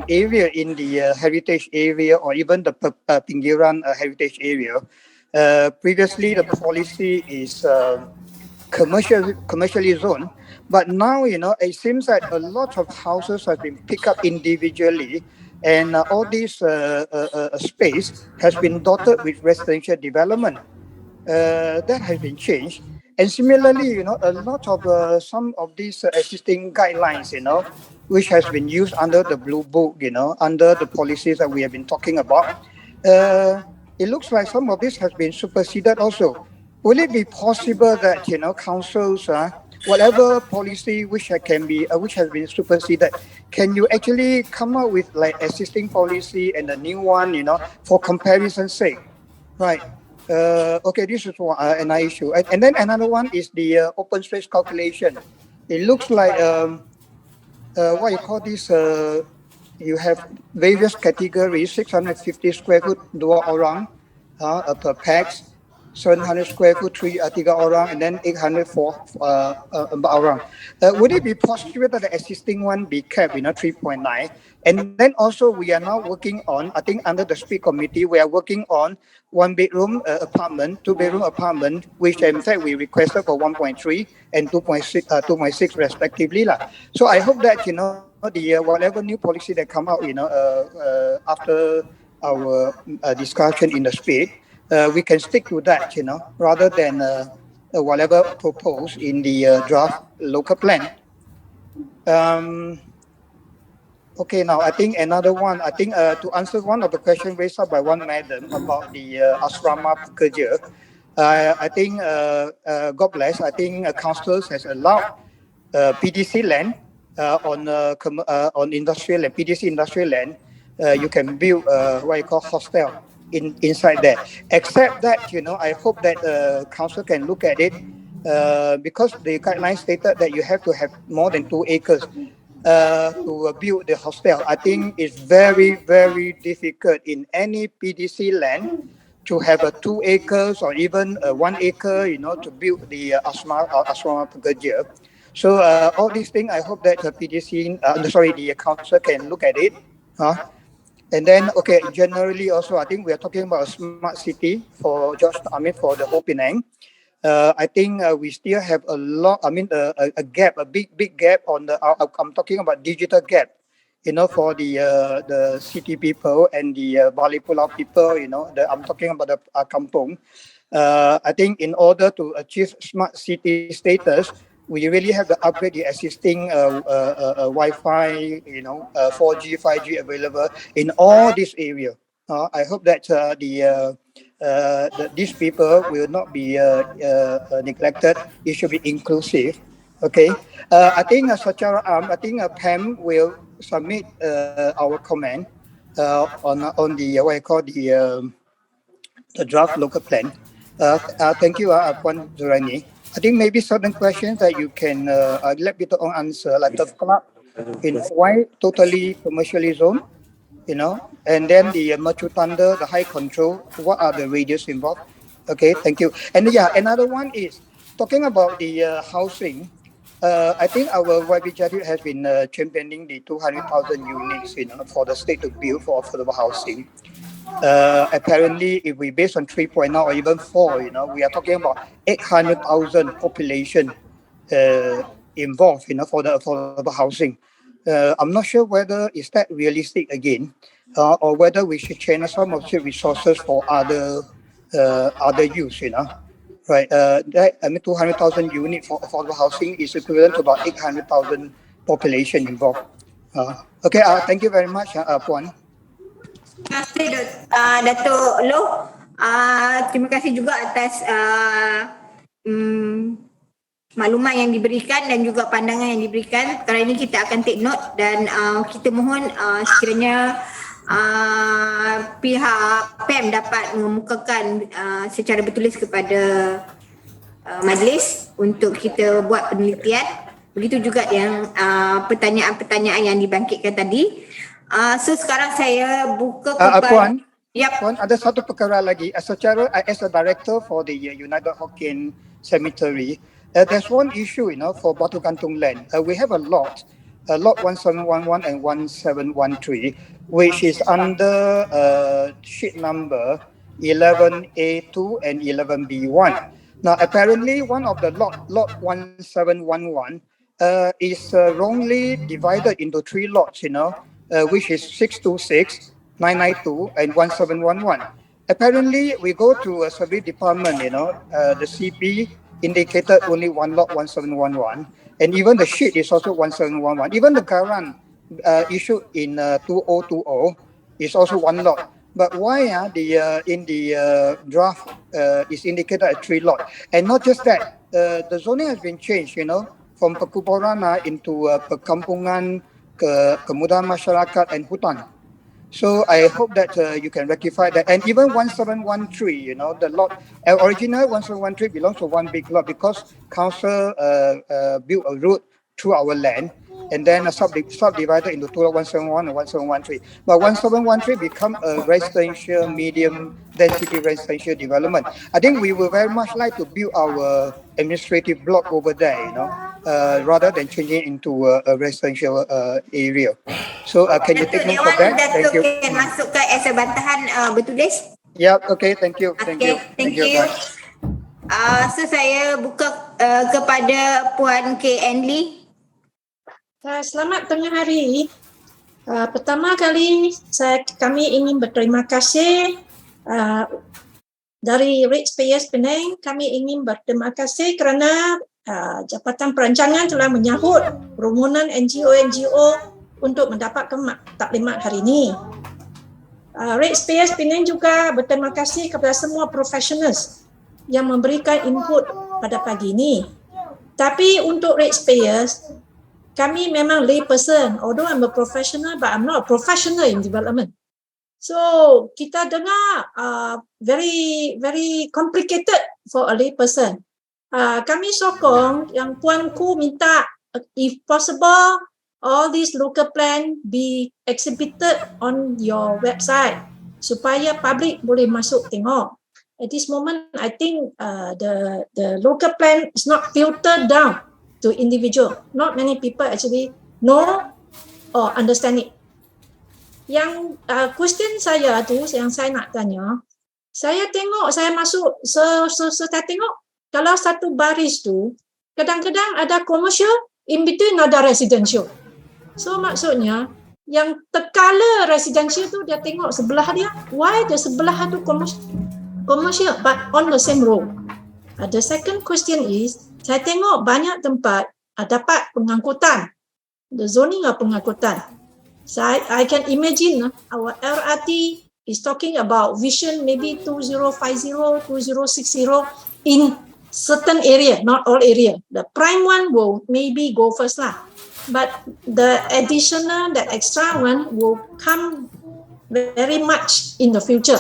area in the heritage area, or even the Pinggiran heritage area, Previously, the policy is commercially zoned, but now, you know, it seems that a lot of houses have been picked up individually, and all this space has been dotted with residential development. That has been changed. And similarly, you know, a lot of some of these existing guidelines, you know, which has been used under the Blue Book, you know, under the policies that we have been talking about, it looks like some of this has been superseded also. Will it be possible that, you know, councils, whatever policy which can be which has been superseded, can you actually come up with like existing policy and a new one, you know, for comparison's sake, right? Okay, this is another issue. And then another one is the open space calculation. It looks like, what you call this, you have various categories, 650 square foot, 2 orang per pax, 700 square foot, 3 orang, and then 800 for 4 orang. Would it be possible that the existing one be kept, you know, 3.9? And then also we are now working on, I think under the SPEED committee, we are working on 1-bedroom apartment, 2-bedroom apartment, which in fact we requested for 1.3 and 2.6 respectively. So I hope that, you know, the whatever new policy that come out, you know, after our discussion in the SPEED, we can stick to that, you know, rather than whatever proposed in the draft local plan. Okay, now I think another one, I think to answer one of the questions raised up by one madam about the asrama pekerja, I think, God bless, I think councils has allowed PDC land on industrial land, PDC industrial land, you can build what you call hostel inside there. Except that, you know, I hope that council can look at it because the guidelines stated that you have to have more than 2 acres to build the hostel. I think it's very, very difficult in any PDC land to have a 2 acres or even 1 acre, you know, to build the asrama pekerja. So all these things, I hope that the PDC, the council can look at it. And then, okay, generally also, I think we are talking about a smart city for for the whole Penang. I think we still have a lot, a gap, a big gap on the, I'm talking about digital gap, you know, for the city people and the Bali Pulau people, you know, I'm talking about the kampung. I think in order to achieve smart city status, we really have to upgrade the existing Wi-Fi, you know, 4G, 5G available in all this area. I hope that these people will not be neglected. It should be inclusive. Okay. I think I think Pam will submit our comment on the what I call the draft local plan. Thank you, Puan Zuraini. I think maybe certain questions that you can let Peter Ong answer, like the club, you know, why totally commercially zoned, you know, and then the Mercu Thunder, the high control, what are the radius involved? Okay, thank you. And yeah, another one is talking about the housing. I think our YB Jadid has been championing the 200,000 units, you know, for the state to build for affordable housing. Apparently, if we based on 3.9 or even 4, you know, we are talking about 800,000 population involved, you know, for the affordable housing. I'm not sure whether is that realistic again, or whether we should channel some of the resources for other use, you know, right? That 200,000 unit for affordable housing is equivalent to about 800,000 population involved. Okay, thank you very much, Puan. Terima kasih Dato' Loh. Terima kasih juga atas maklumat yang diberikan dan juga pandangan yang diberikan. Perkara ini kita akan take note dan kita mohon sekiranya pihak PEM dapat mengemukakan secara bertulis kepada majlis untuk kita buat penelitian. Begitu juga yang pertanyaan-pertanyaan yang dibangkitkan tadi. So sekarang saya buka kepada Puan, Puan, ada satu perkara lagi. Secara as a director for the United Hokkien Cemetery, there's one issue, you know, for Batu Gantung land. We have a lot 1711 and 1713, which is under sheet number 11A2 and 11B1. Now, apparently, one of the lot 1711 is wrongly divided into 3 lots, which is 626, 992, and 1711. Apparently, we go to a survey department, the CP indicated only one lot 1711, and even the sheet is also 1711. Even the Garan issued in 2020 is also one lot. But why in the draft is indicated as 3 lot? And not just that, the zoning has been changed, from Perkuburan into Perkampungan, Kemudahan Masyarakat, and Hutan. So I hope that you can rectify that. And even 1713, the lot, original 1713 belongs to one big lot because council built a road through our land and then subdivided into 171 and 1713. But 1713 become a residential, medium density residential development. I think we would very much like to build our administrative block over there, rather than changing it into a residential area. So can you take note of that? Thank you. Can masukkan as a bantahan bertulis. Yeah, okay, thank you. Thank you. Thank you. So saya buka kepada Puan K. Enli. Selamat tengah hari. Pertama kali kami ingin berterima kasih dari Ratepayers Penang. Kami ingin berterima kasih kerana Jabatan Perancangan telah menyahut permohonan NGO untuk mendapatkan taklimat hari ini. Ratepayers Penang juga berterima kasih kepada semua professionals yang memberikan input pada pagi ini. Tapi untuk ratepayers, kami memang lay person. Although I'm a professional, but I'm not a professional in development. So kita dengar very very complicated for a lay person. Kami sokong yang Puanku minta, if possible, all these local plan be exhibited on your website supaya public boleh masuk tengok. At this moment, I think the local plan is not filtered down to individual. Not many people actually know or understand it. Yang question saya tu, yang saya nak tanya, saya tengok, saya masuk, saya tengok kalau satu baris tu, kadang-kadang ada commercial, in between ada residential. So maksudnya, yang terkala residential tu dia tengok sebelah dia, why the sebelah tu commercial but on the same road. The second question is, saya tengok banyak tempat dapat pengangkutan. The zoning of pengangkutan. So I can imagine our LRT is talking about vision maybe 2050, 2060 in certain area, not all area. The prime one will maybe go first lah. But the additional, the extra one will come very much in the future.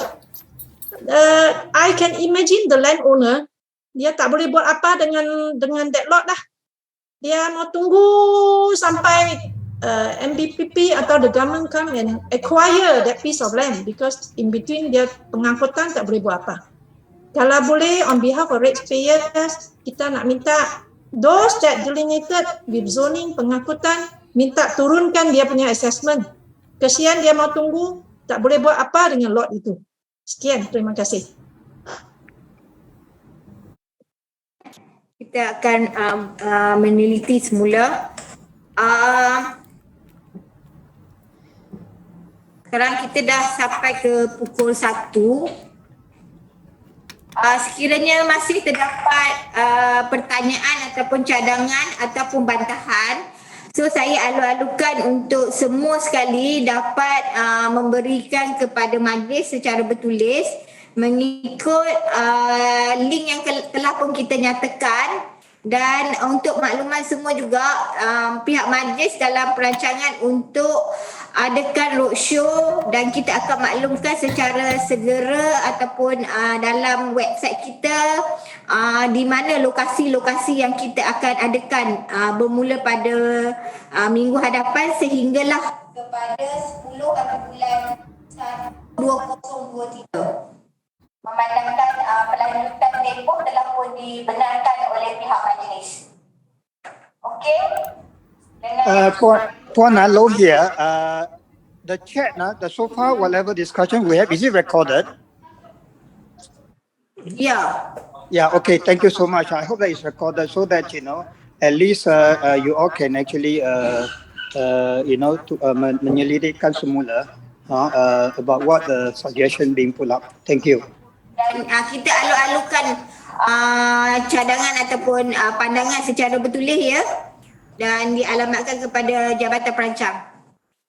I can imagine the landowner, dia tak boleh buat apa dengan that lot lah. Dia mau tunggu sampai MBPP atau the government come and acquire that piece of land because in between dia pengangkutan tak boleh buat apa. Kalau boleh on behalf of ratepayers, kita nak minta those that delineated with zoning pengangkutan, minta turunkan dia punya assessment. Kesian dia mau tunggu, tak boleh buat apa dengan lot itu. Sekian, terima kasih. Kita akan meneliti semula. Sekarang kita dah sampai ke pukul 1. Sekiranya masih terdapat pertanyaan ataupun cadangan ataupun bantahan, so saya alu-alukan untuk semua sekali dapat memberikan kepada majlis secara bertulis mengikut link yang telah pun kita nyatakan. Dan untuk makluman semua juga, pihak majlis dalam perancangan untuk adakan roadshow dan kita akan maklumkan secara segera ataupun dalam website kita di mana lokasi-lokasi yang kita akan adakan bermula pada minggu hadapan sehinggalah kepada 10 atau bulan 2023. Memandangkan pelanjutan tempoh telah pun dibenarkan oleh pihak majlis. Okey? Puan Low here, the chat, so far whatever discussion we have, is it recorded? Ya. Yeah, okay, thank you so much. I hope that is recorded so that, at least you all can actually, menyelidikkan semula about what the suggestion being put up. Thank you. Dan kita alur-alurkan cadangan ataupun pandangan secara bertulis ya, dan dialamatkan kepada Jabatan Perancang.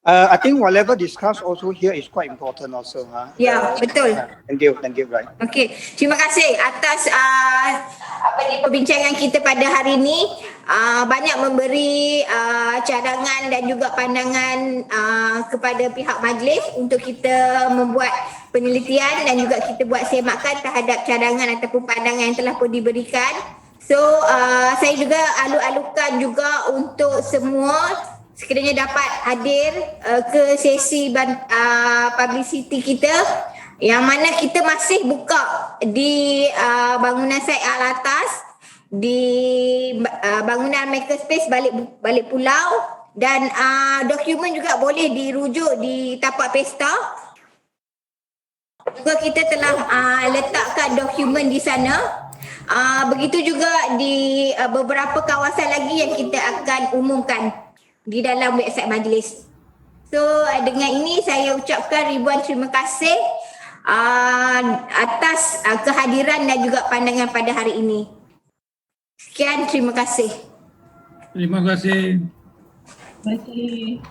I think whatever discussed also here is quite important also. Ya, betul. Thank you, right. Okey, terima kasih atas perbincangan kita pada hari ini. Banyak memberi cadangan dan juga pandangan kepada pihak majlis untuk kita membuat penelitian dan juga kita buat semakan terhadap cadangan ataupun pandangan yang telah pun diberikan. So, saya juga alur-alurkan juga untuk semua sekiranya dapat hadir ke sesi publicity kita, yang mana kita masih buka di bangunan Syed Alatas, di bangunan Makerspace balik pulau, dan dokumen juga boleh dirujuk di tapak pesta. Juga kita telah letakkan dokumen di sana. Begitu juga di beberapa kawasan lagi yang kita akan umumkan di dalam website majlis. So dengan ini saya ucapkan ribuan terima kasih atas kehadiran dan juga pandangan pada hari ini. Sekian, terima kasih. Terima kasih. Terima kasih.